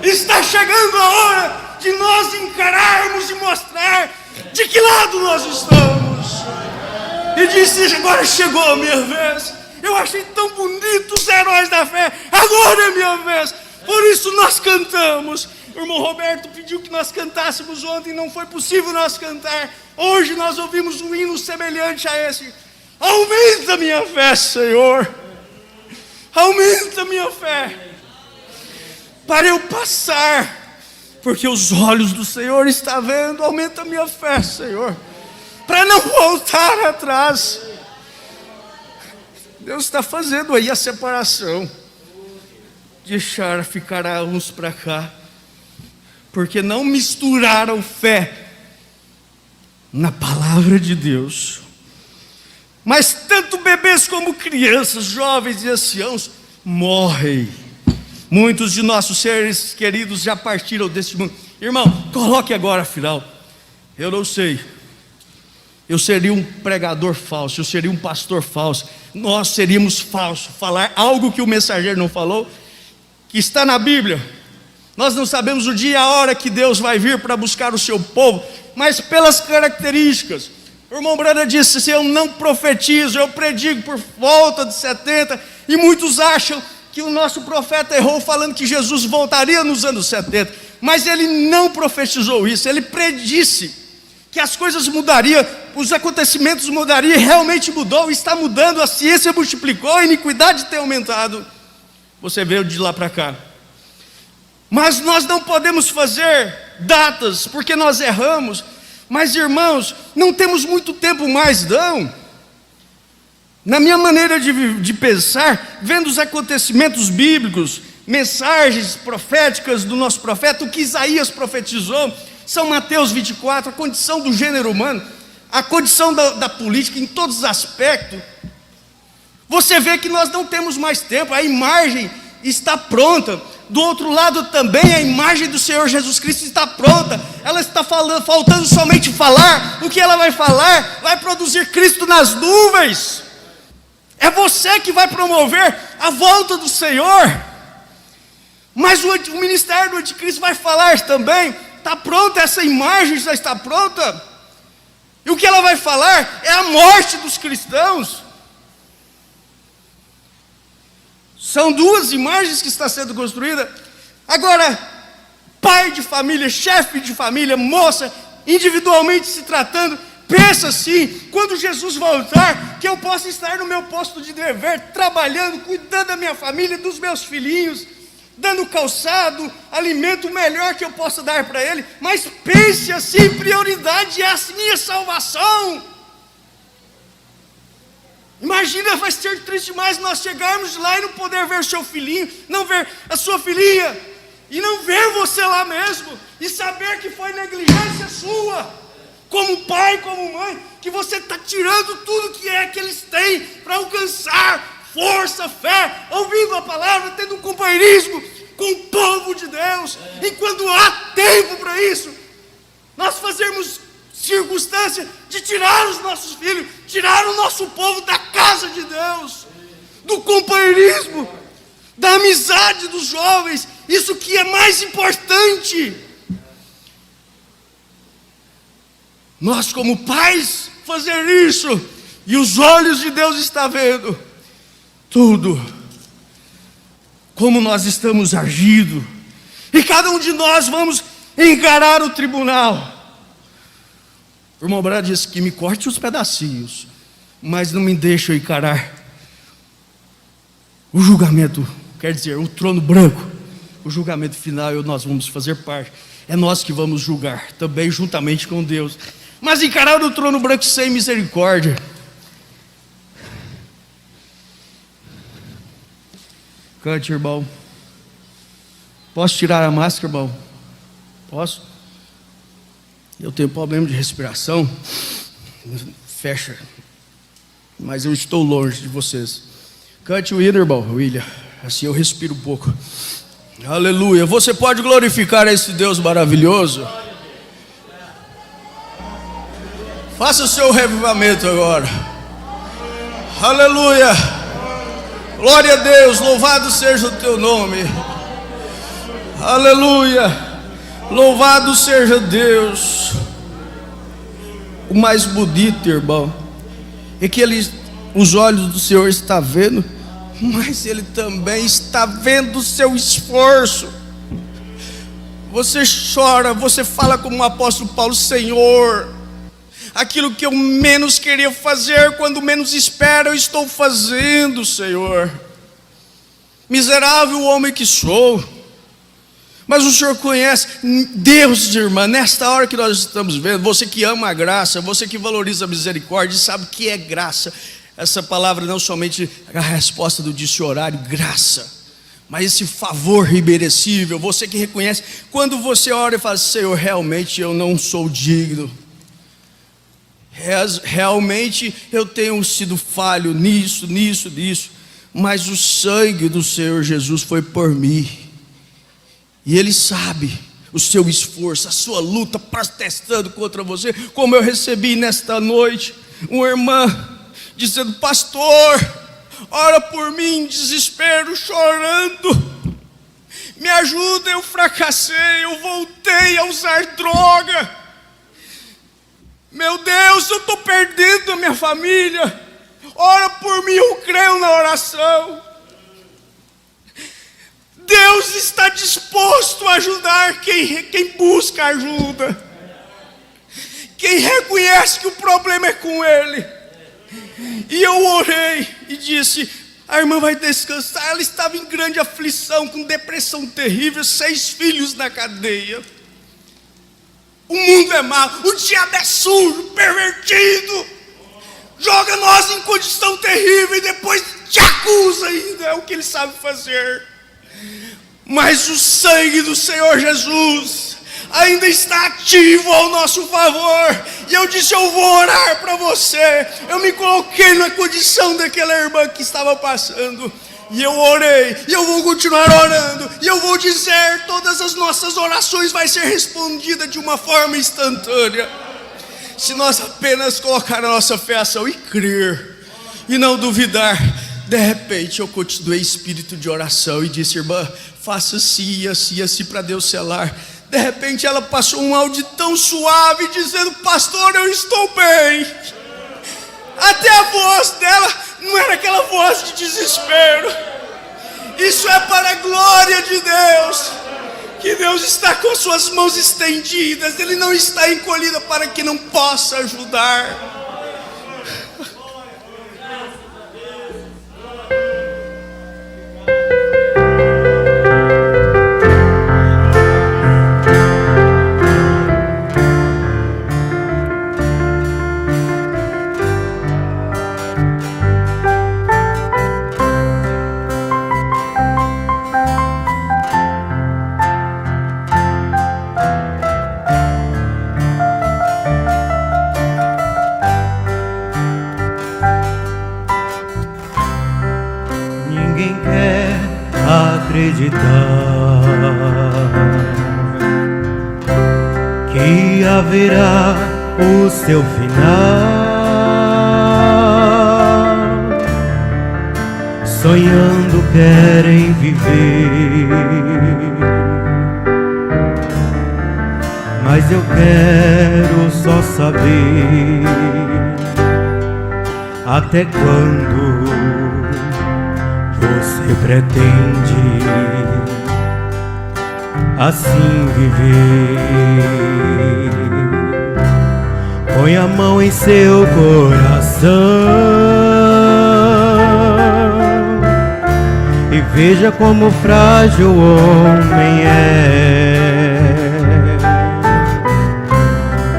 Está chegando a hora de nós encararmos e mostrar de que lado nós estamos. E disse, agora chegou a minha vez. Eu achei tão bonito os heróis da fé, agora é a minha vez. Por isso nós cantamos. O irmão Roberto pediu que nós cantássemos ontem, não foi possível nós cantar. Hoje nós ouvimos um hino semelhante a esse. Aumenta a minha fé, Senhor. Aumenta a minha fé, para eu passar, porque os olhos do Senhor estão vendo. Aumenta a minha fé, Senhor, para não voltar atrás. Deus está fazendo aí a separação. Deixar ficar uns para cá, porque não misturaram fé na palavra de Deus. Mas tanto bebês como crianças, jovens e anciãos morrem. Muitos de nossos seres queridos já partiram deste mundo. Irmão, coloque agora afinal. Eu não sei, eu seria um pregador falso, eu seria um pastor falso, nós seríamos falsos, falar algo que o mensageiro não falou, que está na Bíblia. Nós não sabemos o dia e a hora que Deus vai vir para buscar o seu povo, mas pelas características. O irmão Branham disse, se eu não profetizo, eu predigo por volta de 70, e muitos acham que o nosso profeta errou falando que Jesus voltaria nos anos 70, mas ele não profetizou isso, ele predisse que as coisas mudariam, os acontecimentos mudariam, e realmente mudou, está mudando, a ciência multiplicou, a iniquidade tem aumentado. Você veio de lá para cá. Mas nós não podemos fazer datas, porque nós erramos. Mas irmãos, não temos muito tempo mais não. Na minha maneira de pensar, vendo os acontecimentos bíblicos, mensagens proféticas do nosso profeta, o que Isaías profetizou, São Mateus 24, a condição do gênero humano, a condição da política em todos os aspectos, você vê que nós não temos mais tempo, a imagem está pronta. Do outro lado também, a imagem do Senhor Jesus Cristo está pronta, ela está faltando somente falar. O que ela vai falar? Vai produzir Cristo nas nuvens. É você que vai promover a volta do Senhor. Mas o ministério do anticristo vai falar também. Está pronta, essa imagem já está pronta. E o que ela vai falar é a morte dos cristãos. São duas imagens que está sendo construída. Agora, pai de família, chefe de família, moça, individualmente se tratando, pensa assim: quando Jesus voltar, que eu possa estar no meu posto de dever, trabalhando, cuidando da minha família, dos meus filhinhos, dando calçado, alimento melhor que eu possa dar para ele. Mas pense assim: prioridade é a minha salvação. Imagina, vai ser triste demais nós chegarmos lá e não poder ver o seu filhinho, não ver a sua filhinha, e não ver você lá mesmo, e saber que foi negligência sua, como pai, como mãe, que você está tirando tudo que é que eles têm para alcançar força, fé, ouvindo a palavra, tendo um companheirismo com o povo de Deus. E quando há tempo para isso, nós fazemos circunstância de tirar os nossos filhos, tirar o nosso povo da casa de Deus, do companheirismo, da amizade dos jovens. Isso que é mais importante. Nós como pais fazer isso, e os olhos de Deus estão vendo tudo, como nós estamos agindo, e cada um de nós vamos encarar o tribunal. O irmão Brad disse que me corte os pedacinhos, mas não me deixe eu encarar o julgamento, quer dizer, o trono branco, o julgamento final, e nós vamos fazer parte. É nós que vamos julgar, também juntamente com Deus. Mas encarar o trono branco sem misericórdia. Cante, irmão. Posso tirar a máscara, irmão? Posso? Eu tenho problema de respiração. Fecha. Mas eu estou longe de vocês. Cante o hino, irmão, William. Assim eu respiro um pouco. Aleluia. Você pode glorificar esse Deus maravilhoso? Faça o seu revivamento agora. Aleluia. Glória a Deus. Louvado seja o teu nome. Aleluia. Louvado seja Deus. O mais bonito, irmão, é que os olhos do Senhor estão vendo, mas Ele também está vendo o seu esforço. Você chora, você fala como o apóstolo Paulo: Senhor, aquilo que eu menos queria fazer, quando menos espero, eu estou fazendo, Senhor. Miserável homem que sou. Mas o Senhor conhece. Deus, irmã, nesta hora que nós estamos vendo, você que ama a graça, você que valoriza a misericórdia, sabe que é graça. Essa palavra não somente a resposta do dicionário, graça, mas esse favor imerecível. Você que reconhece, quando você ora e fala: Senhor, realmente eu não sou digno, realmente eu tenho sido falho nisso, mas o sangue do Senhor Jesus foi por mim. E Ele sabe o seu esforço, a sua luta protestando contra você. Como eu recebi nesta noite uma irmã dizendo: pastor, ora por mim, em desespero, chorando, me ajuda, eu fracassei, eu voltei a usar droga, meu Deus, eu estou perdendo a minha família, ora por mim, eu creio na oração. Deus está disposto a ajudar quem busca ajuda, quem reconhece que o problema é com Ele. E eu orei e disse: a irmã vai descansar. Ela estava em grande aflição, com depressão terrível, 6 filhos na cadeia. O mundo é mau, o diabo é sujo, pervertido, joga nós em condição terrível e depois te acusa ainda. É o que ele sabe fazer. Mas o sangue do Senhor Jesus ainda está ativo ao nosso favor. E eu disse: eu vou orar para você. Eu me coloquei na condição daquela irmã que estava passando, e eu orei, e eu vou continuar orando, e eu vou dizer: todas as nossas orações vai ser respondida de uma forma instantânea, se nós apenas colocar a nossa fé, ação e crer, e não duvidar. De repente eu continuei espírito de oração e disse: irmã, faça assim, assim, assim, para Deus selar. De repente ela passou um áudio tão suave, dizendo: pastor, eu estou bem. Até a voz dela não era aquela voz de desespero. Isso é para a glória de Deus, que Deus está com suas mãos estendidas, Ele não está encolhido para que não possa ajudar. Ninguém quer acreditar que haverá o seu final. Sonhando querem viver, mas eu quero só saber até quando você pretende assim viver. Põe a mão em seu coração e veja como frágil o homem é.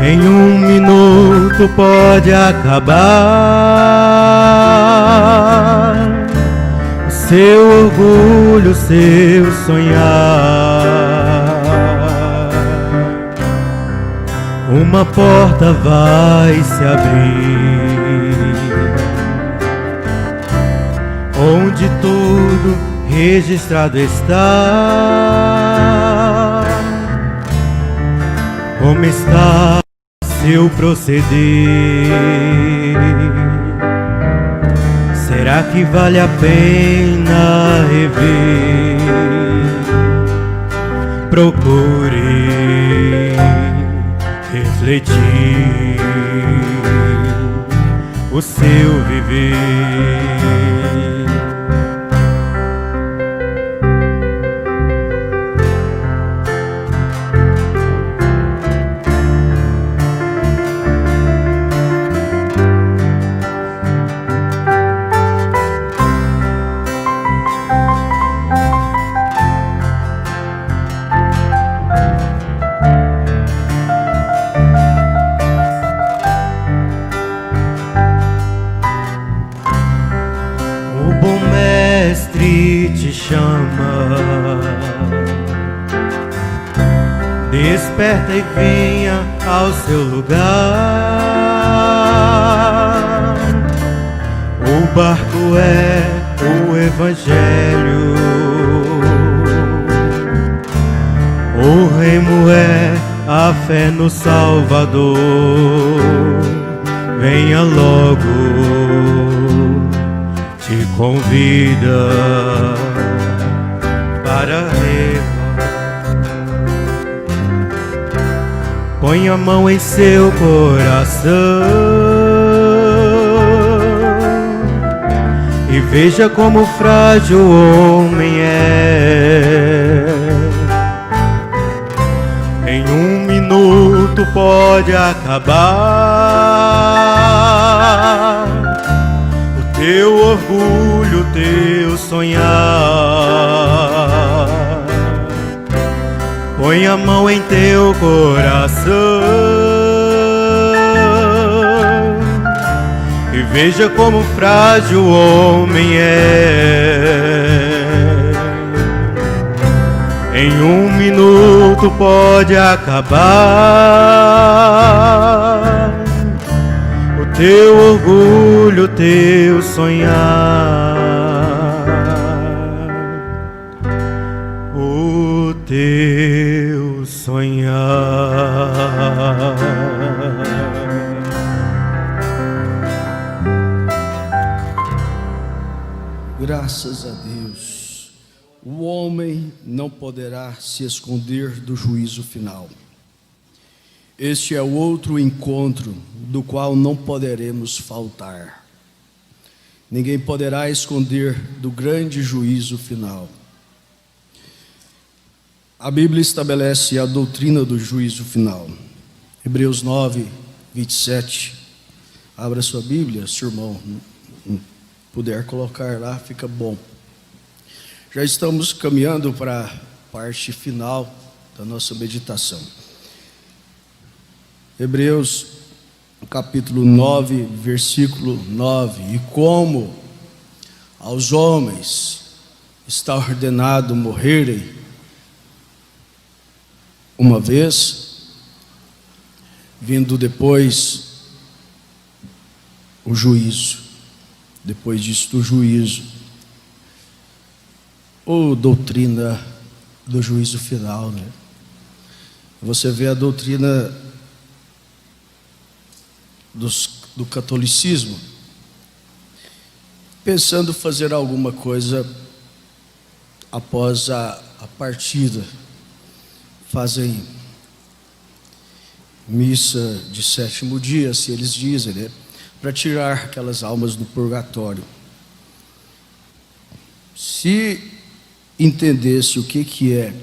Em um minuto pode acabar seu orgulho, seu sonhar. Uma porta vai se abrir, onde tudo registrado está. Como está seu proceder? Será que vale a pena rever? Procure refletir o seu viver. O bom mestre te chama, desperta e venha ao seu lugar. O barco é o Evangelho, o remo é a fé no Salvador. Venha logo, te convida para remar. Põe a mão em seu coração e veja como frágil o homem é. Em um minuto pode acabar teu orgulho, teu sonhar. Põe a mão em teu coração e veja como frágil o homem é. Em um minuto pode acabar teu orgulho, teu sonhar, o teu sonhar. Graças a Deus. O homem não poderá se esconder do juízo final. Este é o outro encontro do qual não poderemos faltar. Ninguém poderá esconder do grande juízo final. A Bíblia estabelece a doutrina do juízo final. Hebreus 9, 27. Abra sua Bíblia, se o irmão puder colocar lá, fica bom. Já estamos caminhando para a parte final da nossa meditação. Hebreus capítulo 9, versículo 9. E como aos homens está ordenado morrerem uma vez, vindo depois o juízo, depois disto o juízo, ou doutrina do juízo final, né? Você vê a doutrina do catolicismo, pensando fazer alguma coisa após a partida, fazem missa de sétimo dia, se eles dizem, né? Para tirar aquelas almas do purgatório. Se entendesse o que é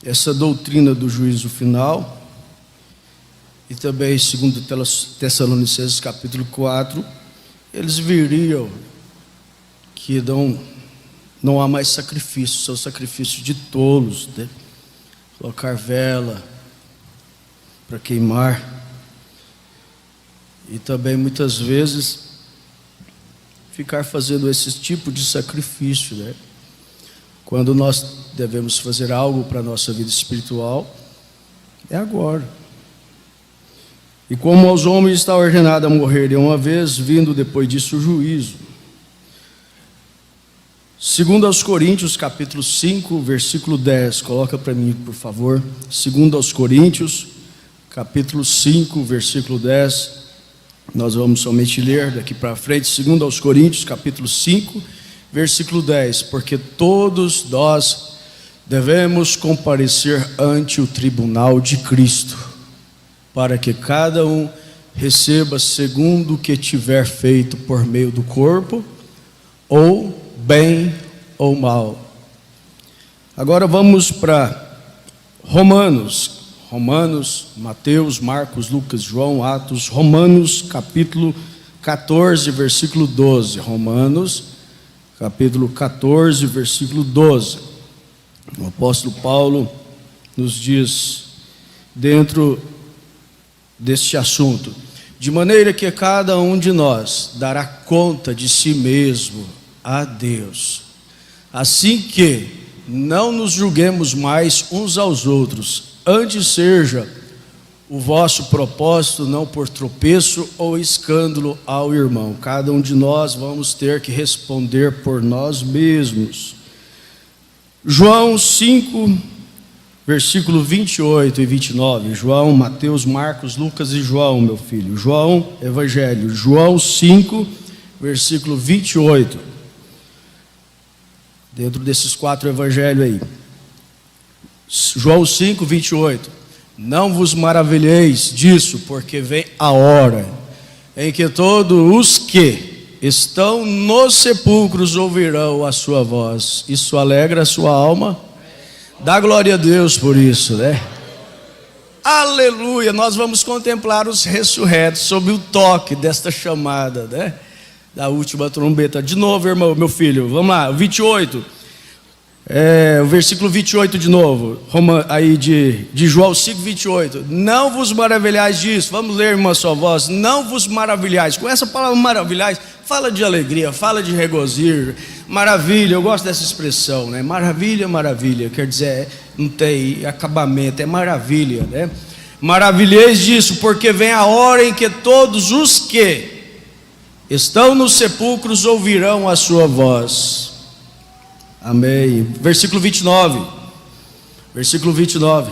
essa doutrina do juízo final, e também segundo Tessalonicenses capítulo 4, eles viriam que não há mais sacrifício, são sacrifícios de tolos, né? Colocar vela para queimar, e também muitas vezes ficar fazendo esse tipo de sacrifício, né? Quando nós devemos fazer algo para a nossa vida espiritual, é agora. E como aos homens está ordenado a morrerem uma vez, vindo depois disso o juízo. Segundo aos Coríntios, capítulo 5, versículo 10. Coloca para mim, por favor. Segundo aos Coríntios, capítulo 5, versículo 10. Nós vamos somente ler daqui para frente. Segundo aos Coríntios, capítulo 5, versículo 10. Porque todos nós devemos comparecer ante o tribunal de Cristo, para que cada um receba segundo o que tiver feito por meio do corpo, ou bem ou mal. Agora vamos para Romanos, Mateus, Marcos, Lucas, João, Atos. Romanos capítulo 14, versículo 12. Romanos capítulo 14, versículo 12. O apóstolo Paulo nos diz, dentro deste assunto: de maneira que cada um de nós dará conta de si mesmo a Deus. Assim que não nos julguemos mais uns aos outros, antes seja o vosso propósito não por tropeço ou escândalo ao irmão. Cada um de nós vamos ter que responder por nós mesmos. João 5, versículo 28 e 29. João, Mateus, Marcos, Lucas e João, meu filho. João, Evangelho. João 5, versículo 28. Dentro desses 4 evangelhos aí. João 5, 28. Não vos maravilheis disso, porque vem a hora em que todos os que estão nos sepulcros ouvirão a sua voz. Isso alegra a sua alma? Dá glória a Deus por isso, né? Aleluia! Nós vamos contemplar os ressurretos sob o toque desta chamada, né? Da última trombeta. De novo, irmão, meu filho, vamos lá, 28. O versículo 28 de novo, aí de João 5, 28. Não vos maravilhais disso. Vamos ler uma só voz. Não vos maravilhais. Com essa palavra maravilhais, fala de alegria, fala de regozijo. Maravilha, eu gosto dessa expressão, né? Maravilha, maravilha, quer dizer, não tem acabamento, é maravilha, né? Maravilheis disso, porque vem a hora em que todos os que estão nos sepulcros ouvirão a sua voz. Amém. Versículo 29. Versículo 29.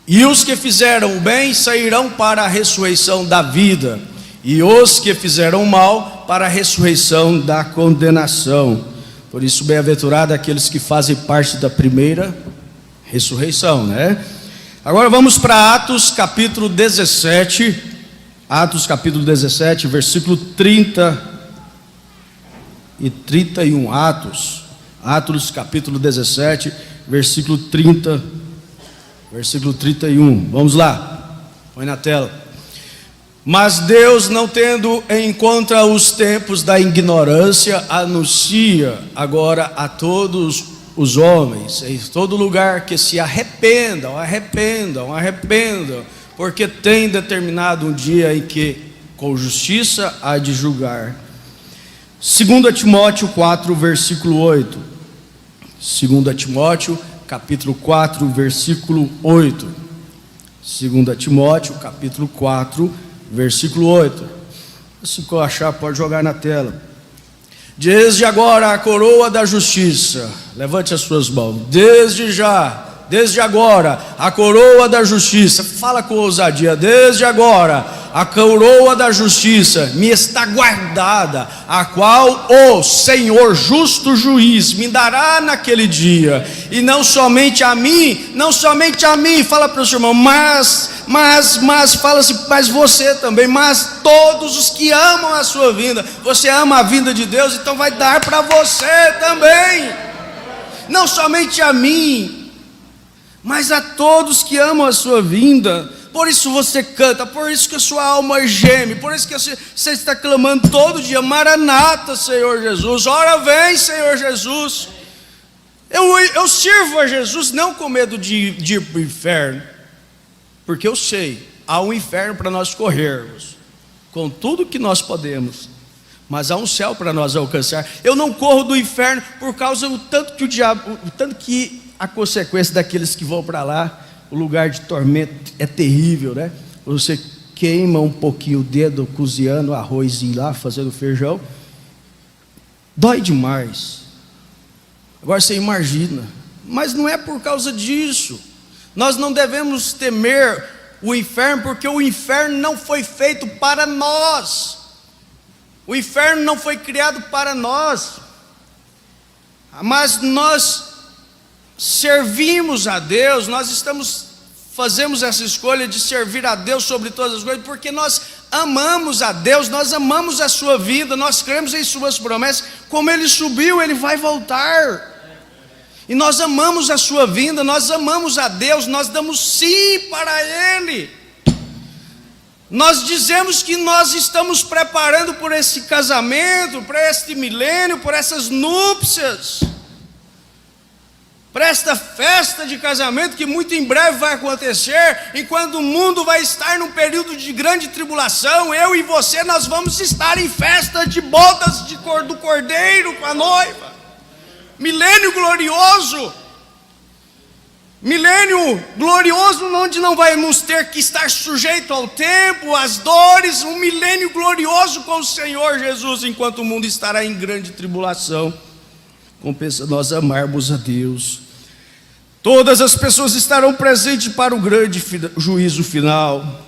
E os que fizeram o bem sairão para a ressurreição da vida, e os que fizeram o mal para a ressurreição da condenação. Por isso, bem-aventurado aqueles que fazem parte da primeira ressurreição, né? Agora vamos para Atos capítulo 17. Atos capítulo 17, versículo 30 e 31. Atos capítulo 17, versículo 30, versículo 31. Vamos lá, põe na tela. Mas Deus, não tendo em conta os tempos da ignorância, anuncia agora a todos os homens, em todo lugar, que se arrependam, porque tem determinado um dia em que com justiça há de julgar. 2 Timóteo 4, versículo 8. 2 Timóteo, capítulo 4, versículo 8. 2 Timóteo, capítulo 4, versículo 8. Se eu achar, pode jogar na tela. Desde agora a coroa da justiça, levante as suas mãos. Desde agora a coroa da justiça, fala com ousadia. Desde agora a coroa da justiça me está guardada, a qual o Senhor justo juiz me dará naquele dia, e não somente a mim, fala para o seu irmão, mas fala-se, mas você também, mas todos os que amam a sua vinda. Você ama a vinda de Deus, então vai dar para você também, não somente a mim, mas a todos que amam a sua vinda. Por isso você canta, por isso que a sua alma geme, por isso que você está clamando todo dia: Maranata, Senhor Jesus, ora vem, Senhor Jesus. Eu sirvo a Jesus não com medo de ir para o inferno, porque eu sei, há um inferno para nós corrermos, com tudo que nós podemos, mas há um céu para nós alcançar. Eu não corro do inferno por causa do tanto que o diabo, o tanto que a consequência daqueles que vão para lá, o lugar de tormento é terrível, né? Você queima um pouquinho o dedo cozinhando arrozinho lá, fazendo feijão, dói demais. Agora você imagina, mas não é por causa disso. Nós não devemos temer o inferno, porque o inferno não foi feito para nós. O inferno não foi criado para nós, mas nós servimos a Deus, fazemos essa escolha de servir a Deus sobre todas as coisas, porque nós amamos a Deus, nós amamos a sua vida, nós cremos em suas promessas. Como ele subiu, ele vai voltar, e nós amamos a sua vinda, nós amamos a Deus, nós damos sim para ele. Nós dizemos que nós estamos preparando por esse casamento, para este milênio, por essas núpcias, para esta festa de casamento que muito em breve vai acontecer, e quando o mundo vai estar num período de grande tribulação, eu e você, nós vamos estar em festa de bodas do Cordeiro com a noiva. Milênio glorioso, onde não vamos ter que estar sujeito ao tempo, às dores, um milênio glorioso com o Senhor Jesus, enquanto o mundo estará em grande tribulação. Compensa nós amarmos a Deus. Todas as pessoas estarão presentes para o grande juízo final.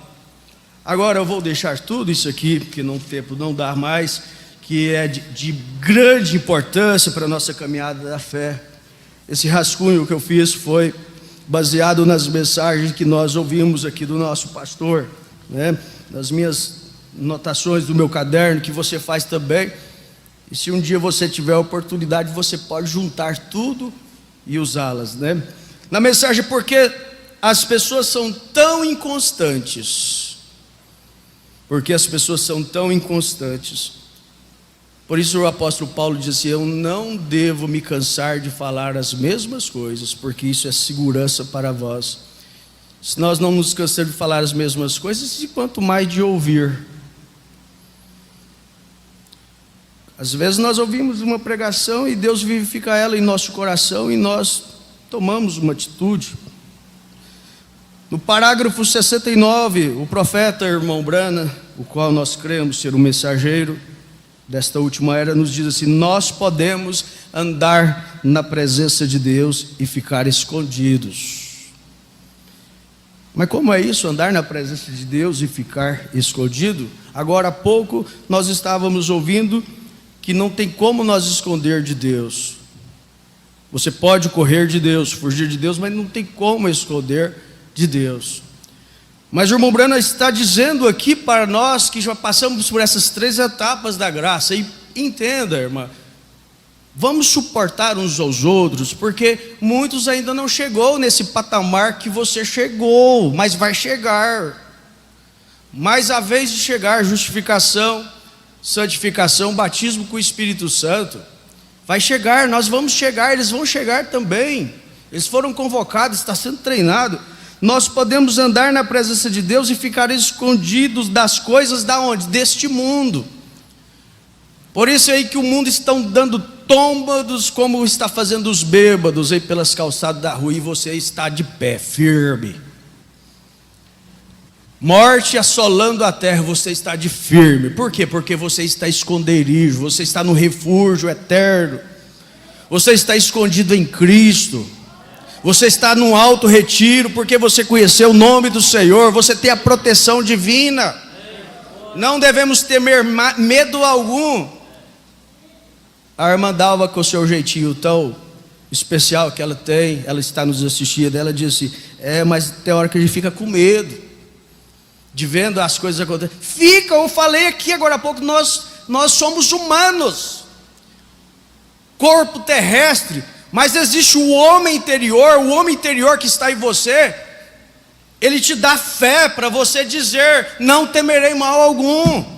Agora eu vou deixar tudo isso aqui, porque o tempo não dá mais, que é de grande importância para a nossa caminhada da fé. Esse rascunho que eu fiz foi baseado nas mensagens que nós ouvimos aqui do nosso pastor, né? Nas minhas anotações do meu caderno, que você faz também. E se um dia você tiver a oportunidade, você pode juntar tudo e usá-las, né? Na mensagem, porque as pessoas são tão inconstantes. Porque as pessoas são tão inconstantes. Por isso o apóstolo Paulo diz assim: eu não devo me cansar de falar as mesmas coisas, porque isso é segurança para vós. Se nós não nos cansarmos de falar as mesmas coisas, e quanto mais de ouvir. Às vezes nós ouvimos uma pregação e Deus vivifica ela em nosso coração e nós tomamos uma atitude. No parágrafo 69, o profeta irmão Branham, o qual nós cremos ser o mensageiro desta última era, nos diz assim: nós podemos andar na presença de Deus e ficar escondidos. Mas como é isso, andar na presença de Deus e ficar escondido? Agora há pouco nós estávamos ouvindo que não tem como nós esconder de Deus. Você pode correr de Deus, fugir de Deus, mas não tem como esconder de Deus. Mas o irmão Branham está dizendo aqui para nós que já passamos por essas 3 etapas da graça. E entenda, irmã, vamos suportar uns aos outros, porque muitos ainda não chegou nesse patamar que você chegou, mas vai chegar. Mas a vez de chegar, justificação, santificação, batismo com o Espírito Santo, vai chegar, nós vamos chegar, eles vão chegar também. Eles foram convocados, está sendo treinado. Nós podemos andar na presença de Deus e ficar escondidos das coisas da onde? Deste mundo. Por isso aí que o mundo estão dando tômbados, como está fazendo os bêbados aí pelas calçadas da rua, e você está de pé, firme. Morte assolando a terra, você está de firme. Por quê? Porque você está esconderijo, você está no refúgio eterno, você está escondido em Cristo, você está num alto retiro, porque você conheceu o nome do Senhor, você tem a proteção divina. Não devemos temer medo algum. A irmã Dalva, com o seu jeitinho tão especial que ela tem, ela está nos assistindo, ela disse: mas tem hora que a gente fica com medo de vendo as coisas acontecerem. Eu falei aqui agora há pouco, nós somos humanos, corpo terrestre, mas existe o homem interior que está em você. Ele te dá fé para você dizer: não temerei mal algum.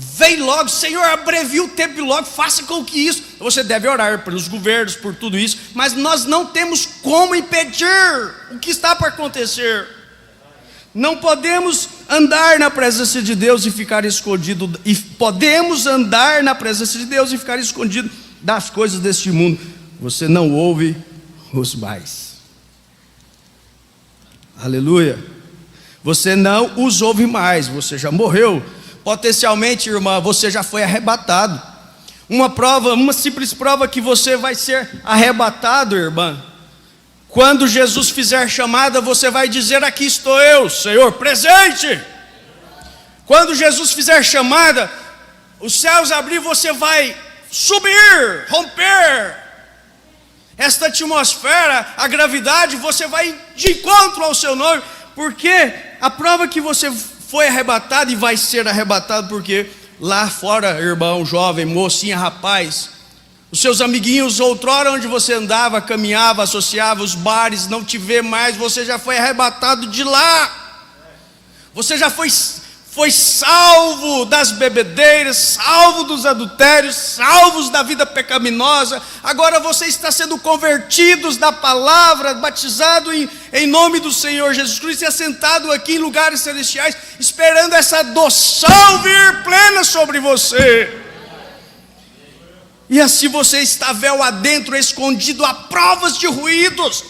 Vem logo, Senhor, abrevia o tempo logo, faça com que isso. Você deve orar pelos governos, por tudo isso, mas nós não temos como impedir o que está para acontecer. Não podemos andar na presença de Deus e ficar escondido, e podemos andar na presença de Deus e ficar escondido das coisas deste mundo. Você não ouve os mais. Aleluia. Você não os ouve mais, você já morreu. Potencialmente, irmã, você já foi arrebatado. Uma simples prova que você vai ser arrebatado, irmã. Quando Jesus fizer chamada, você vai dizer: aqui estou eu, Senhor, presente. Quando Jesus fizer chamada, os céus abrir, você vai subir, romper esta atmosfera, a gravidade, você vai de encontro ao seu nome, porque a prova que você foi arrebatado e vai ser arrebatado, porque lá fora, irmão, jovem, mocinha, rapaz, os seus amiguinhos outrora onde você andava, caminhava, associava, os bares, não te vê mais, você já foi arrebatado de lá. Você já foi salvo das bebedeiras, salvo dos adultérios, salvos da vida pecaminosa. Agora você está sendo convertidos da palavra, batizado em nome do Senhor Jesus Cristo e assentado aqui em lugares celestiais, esperando essa adoção vir plena sobre você. E assim você está véu adentro, escondido a provas de ruídos,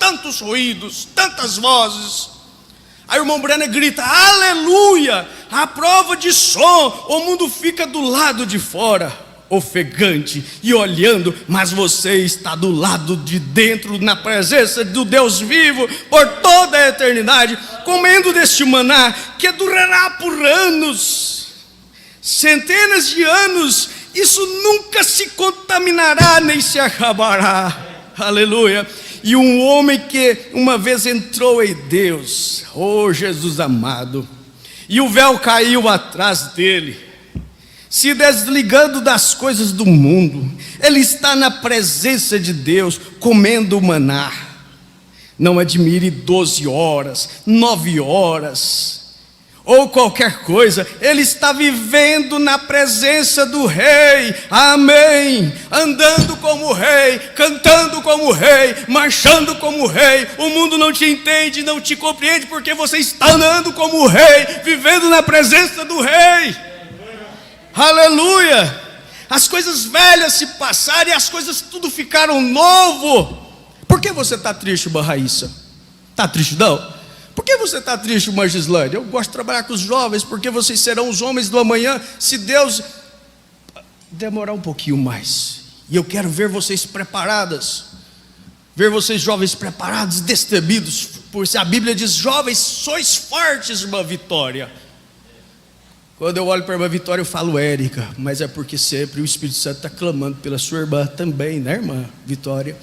tantas vozes. Aí o irmão Branham grita: aleluia, a prova de som. O mundo fica do lado de fora, ofegante e olhando, mas você está do lado de dentro, na presença do Deus vivo, por toda a eternidade, comendo deste maná, que durará por anos, centenas de anos. Isso nunca se contaminará, nem se acabará. Aleluia. E um homem que uma vez entrou em Deus, oh Jesus amado, e o véu caiu atrás dele, se desligando das coisas do mundo, ele está na presença de Deus, comendo o maná. Não admire 12 horas, 9 horas, ou qualquer coisa, ele está vivendo na presença do Rei, amém, andando como Rei, cantando como Rei, marchando como Rei. O mundo não te entende, não te compreende, porque você está andando como Rei, vivendo na presença do Rei. Aleluia. As coisas velhas se passaram e as coisas tudo ficaram novo. Por que você está triste, irmã Raíssa? Está triste não? Por que você está triste, irmã Gislane? Eu gosto de trabalhar com os jovens, porque vocês serão os homens do amanhã, se Deus demorar um pouquinho mais. E eu quero ver vocês preparadas, ver vocês jovens preparados, destemidos, a Bíblia diz: jovens, sois fortes, irmã Vitória. Quando eu olho para a irmã Vitória, eu falo Érica, mas é porque sempre o Espírito Santo está clamando pela sua irmã também, né, irmã Vitória?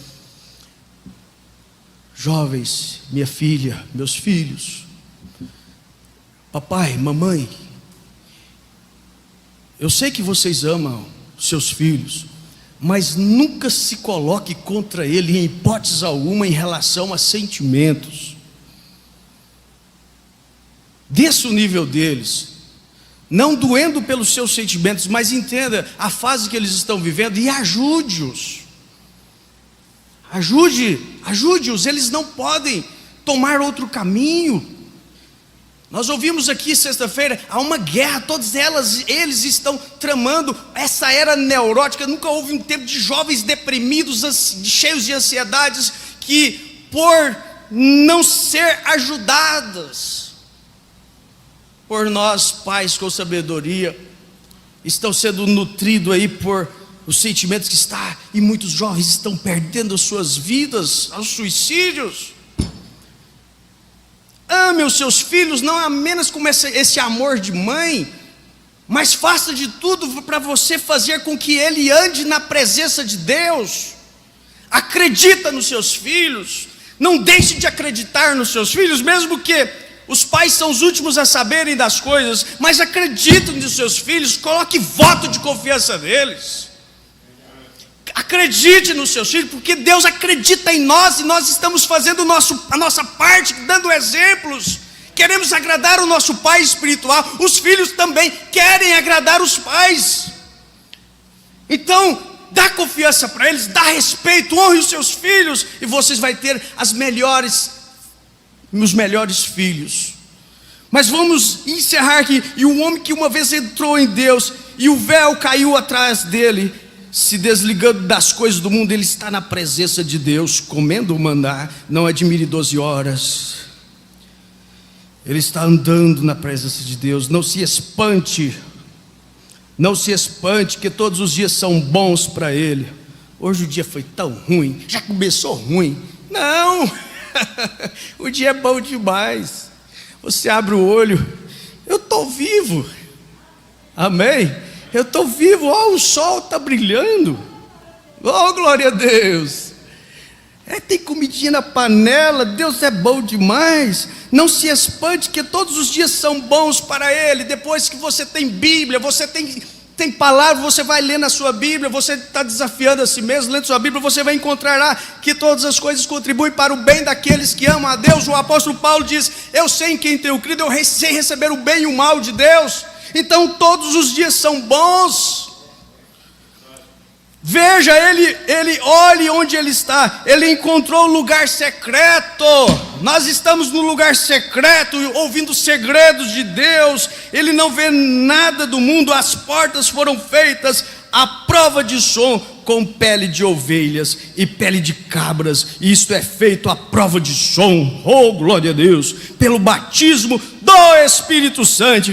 Jovens, minha filha, meus filhos, papai, mamãe, eu sei que vocês amam seus filhos, mas nunca se coloque contra ele em hipótese alguma em relação a sentimentos. Desça o nível deles, não doendo pelos seus sentimentos, mas entenda a fase que eles estão vivendo e ajude-os. Ajude-os, eles não podem tomar outro caminho. Nós ouvimos aqui sexta-feira, há uma guerra, todos eles estão tramando essa era neurótica. Nunca houve um tempo de jovens deprimidos, cheios de ansiedades, que por não ser ajudadas por nós, pais com sabedoria, estão sendo nutridos aí por os sentimentos que está, e muitos jovens estão perdendo as suas vidas aos suicídios. Ame os seus filhos, não apenas com esse amor de mãe, mas faça de tudo para você fazer com que ele ande na presença de Deus. Acredita nos seus filhos, não deixe de acreditar nos seus filhos, mesmo que os pais são os últimos a saberem das coisas, mas acredite nos seus filhos, coloque voto de confiança neles. Acredite nos seus filhos, porque Deus acredita em nós, e nós estamos fazendo a nossa parte, dando exemplos. Queremos agradar o nosso pai espiritual, os filhos também querem agradar os pais. Então, dá confiança para eles, dá respeito, honre os seus filhos, e vocês vão ter os melhores filhos. Mas vamos encerrar aqui. E o homem que uma vez entrou em Deus, e o véu caiu atrás dele, se desligando das coisas do mundo, ele está na presença de Deus, comendo o maná. Não admire 12 horas. Ele está andando na presença de Deus. Não se espante, que todos os dias são bons para ele. Hoje o dia foi tão ruim, já começou ruim. Não, o dia é bom demais. Você abre o olho, eu estou vivo, amém? Eu estou vivo, o sol está brilhando, glória a Deus. Tem comidinha na panela, Deus é bom demais. Não se espante, que todos os dias são bons para ele. Depois que você tem Bíblia, você tem palavra, você vai ler na sua Bíblia, você está desafiando a si mesmo, lendo sua Bíblia, você vai encontrar lá que todas as coisas contribuem para o bem daqueles que amam a Deus. O apóstolo Paulo diz: eu sei em quem tenho crido, eu sei receber o bem e o mal de Deus. Então todos os dias são bons. Veja, ele olhe onde ele está. Ele encontrou o lugar secreto. Nós estamos no lugar secreto, ouvindo segredos de Deus. Ele não vê nada do mundo. As portas foram feitas à prova de som, com pele de ovelhas e pele de cabras. E isto é feito à prova de som, glória a Deus, pelo batismo do Espírito Santo,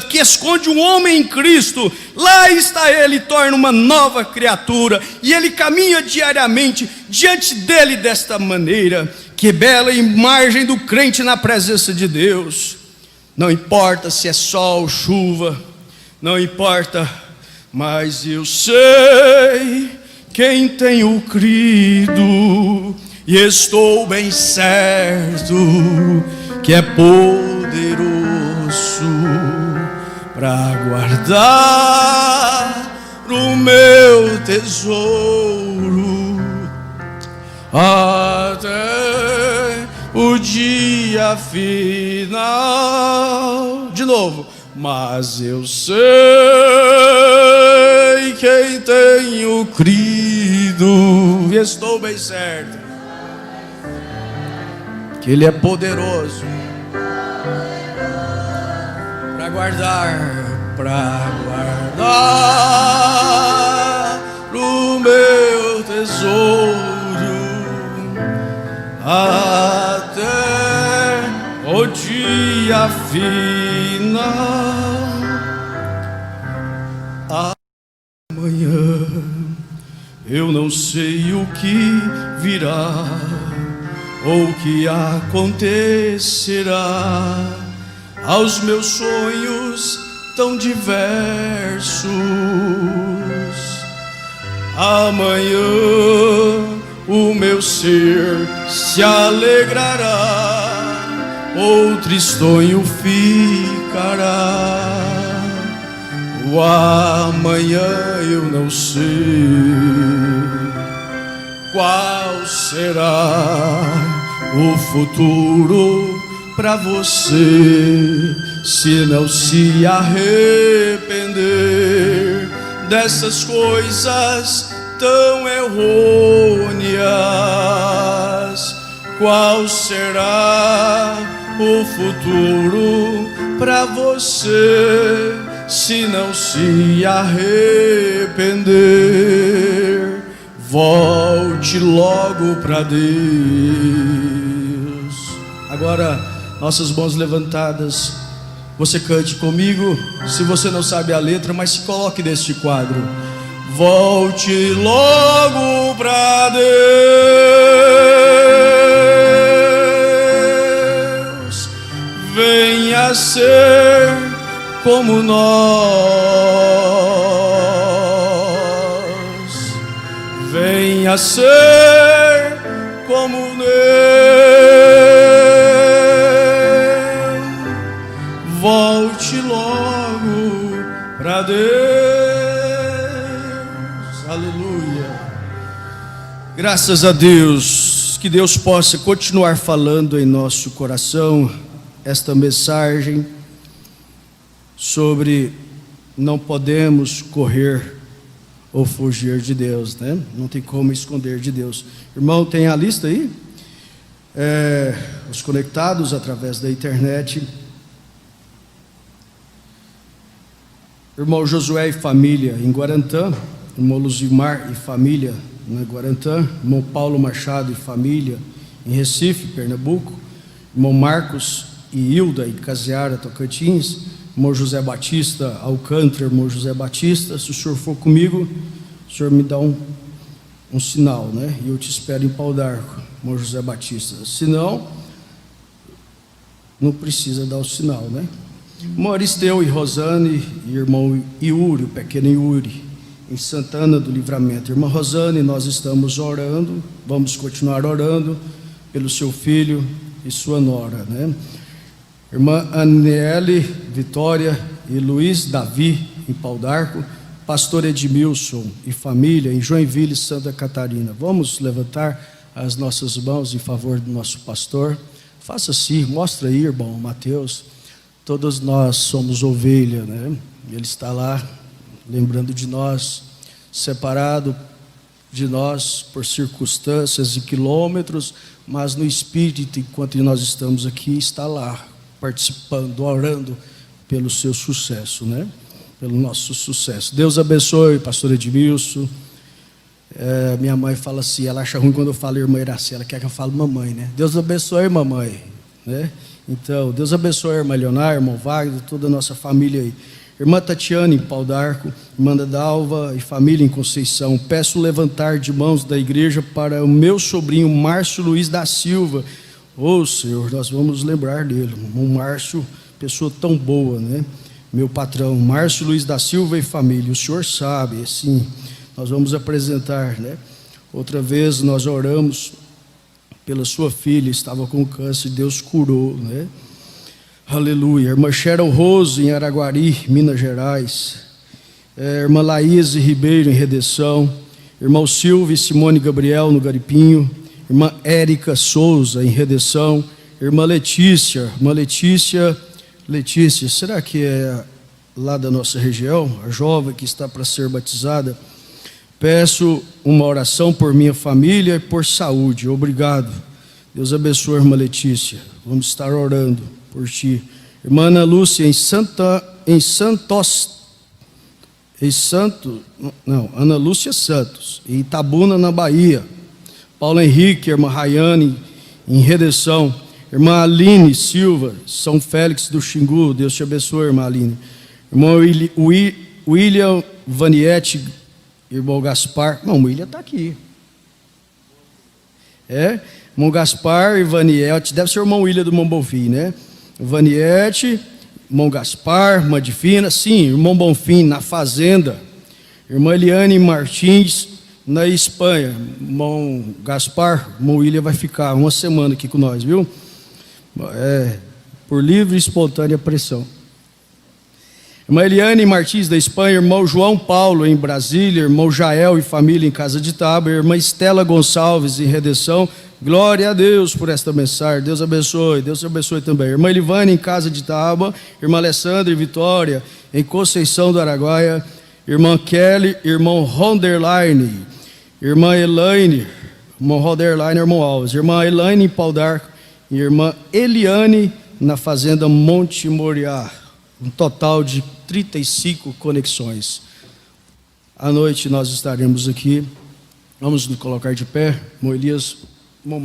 que esconde um homem em Cristo. Lá está ele, torna uma nova criatura, e ele caminha diariamente diante dele desta maneira. Que bela imagem do crente na presença de Deus. Não importa se é sol, chuva, não importa, mas eu sei quem tenho crido, e estou bem certo que é poderoso para guardar o meu tesouro até o dia final. De novo. Mas eu sei quem tenho crido, e estou bem certo que Ele é poderoso para guardar o meu tesouro até o dia final. Amanhã eu não sei o que virá, ou que acontecerá aos meus sonhos tão diversos. Amanhã o meu ser se alegrará, ou tristonho ficará. O amanhã eu não sei qual será o futuro para você, se não se arrepender dessas coisas tão errôneas. Qual será o futuro para você, se não se arrepender? Volte logo para Deus. Agora, nossas mãos levantadas, você cante comigo. Se você não sabe a letra, mas se coloque neste quadro. Volte logo para Deus, venha ser como nós, venha ser como Deus, volte logo para Deus. Aleluia. Graças a Deus, que Deus possa continuar falando em nosso coração esta mensagem sobre não podemos correr ou fugir de Deus, né? Não tem como esconder de Deus. Irmão, tem a lista aí? Os conectados através da internet. Irmão Josué e família em Guarantã. Irmão Luzimar e família em Guarantã. Irmão Paulo Machado e família em Recife, Pernambuco. Irmão Marcos e Hilda em Caseara, Tocantins. Irmão José Batista, Alcântara, irmão José Batista. Se o senhor for comigo, o senhor me dá um sinal, né? E eu te espero em Pau d'Arco, irmão José Batista. Se não, não precisa dar o sinal, né? Irmão Aristeu e Rosane, e irmão Iuri, o pequeno Iuri, em Santana do Livramento. Irmã Rosane, nós estamos orando, vamos continuar orando pelo seu filho e sua nora, né? Irmã Aniele, Vitória e Luiz Davi, em Pau d'Arco. Pastor Edmilson e família, em Joinville, Santa Catarina. Vamos levantar as nossas mãos em favor do nosso pastor. Faça assim, mostra aí, irmão Mateus. Todos nós somos ovelha, né? Ele está lá, lembrando de nós, separado de nós por circunstâncias e quilômetros, mas no Espírito, enquanto nós estamos aqui, está lá, participando, orando pelo seu sucesso, né? Pelo nosso sucesso. Deus abençoe, pastor Edmilson. Minha mãe fala assim, ela acha ruim quando eu falo irmã Iraci, ela quer que eu fale mamãe, né? Deus abençoe, mamãe, né? Então, Deus abençoe a irmã Leonardo, irmão Wagner, toda a nossa família aí. Irmã Tatiana em Pau d'Arco, irmã Dalva e família em Conceição. Peço levantar de mãos da igreja para o meu sobrinho Márcio Luiz da Silva. Senhor, nós vamos lembrar dele. O Márcio, pessoa tão boa, né? Meu patrão, Márcio Luiz da Silva e família. O senhor sabe, assim, nós vamos apresentar, né? Outra vez nós oramos pela sua filha, estava com câncer, Deus curou, né? Aleluia. Irmã Cheryl Rose em Araguari, Minas Gerais. Irmã Laís Ribeiro em Redenção. Irmão Silvio e Simone Gabriel no Garipinho. Irmã Érica Souza em Redenção. Irmã Letícia, será que é lá da nossa região? A jovem que está para ser batizada. Peço uma oração por minha família e por saúde. Obrigado. Deus abençoe a irmã Letícia. Vamos estar orando por ti. Irmã Ana Lúcia Ana Lúcia Santos, em Itabuna, na Bahia. Paulo Henrique, irmã Rayane, em Redenção. Irmã Aline Silva, São Félix do Xingu. Deus te abençoe, irmã Aline. Irmão William Vaniette, irmão Gaspar. Não, o William está aqui. Irmão Gaspar, Ivaniete, deve ser o irmão William do Irmão Bonfim, né? Ivaniete, irmão Gaspar, irmã Divina, sim, irmão Bonfim, na fazenda. Irmã Eliane Martins, na Espanha. Irmão Gaspar, irmão William vai ficar uma semana aqui com nós, viu? Por livre e espontânea pressão. Irmã Eliane Martins, da Espanha. Irmão João Paulo, em Brasília. Irmão Jael e família, em Casa de Tábua. Irmã Estela Gonçalves, em Redenção. Glória a Deus por esta mensagem. Deus abençoe também. Irmã Elivane, em Casa de Tábua. Irmã Alessandra e Vitória, em Conceição do Araguaia. Irmã Kelly, irmão Ronderline. Irmã Elaine, irmão Ronderline, irmão Alves. Irmã Elaine, em Pau d'Arco. E irmã Eliane, na fazenda Monte Moriá. Um total de 35 conexões. À noite nós estaremos aqui. Vamos nos colocar de pé. Irmão Elias, irmão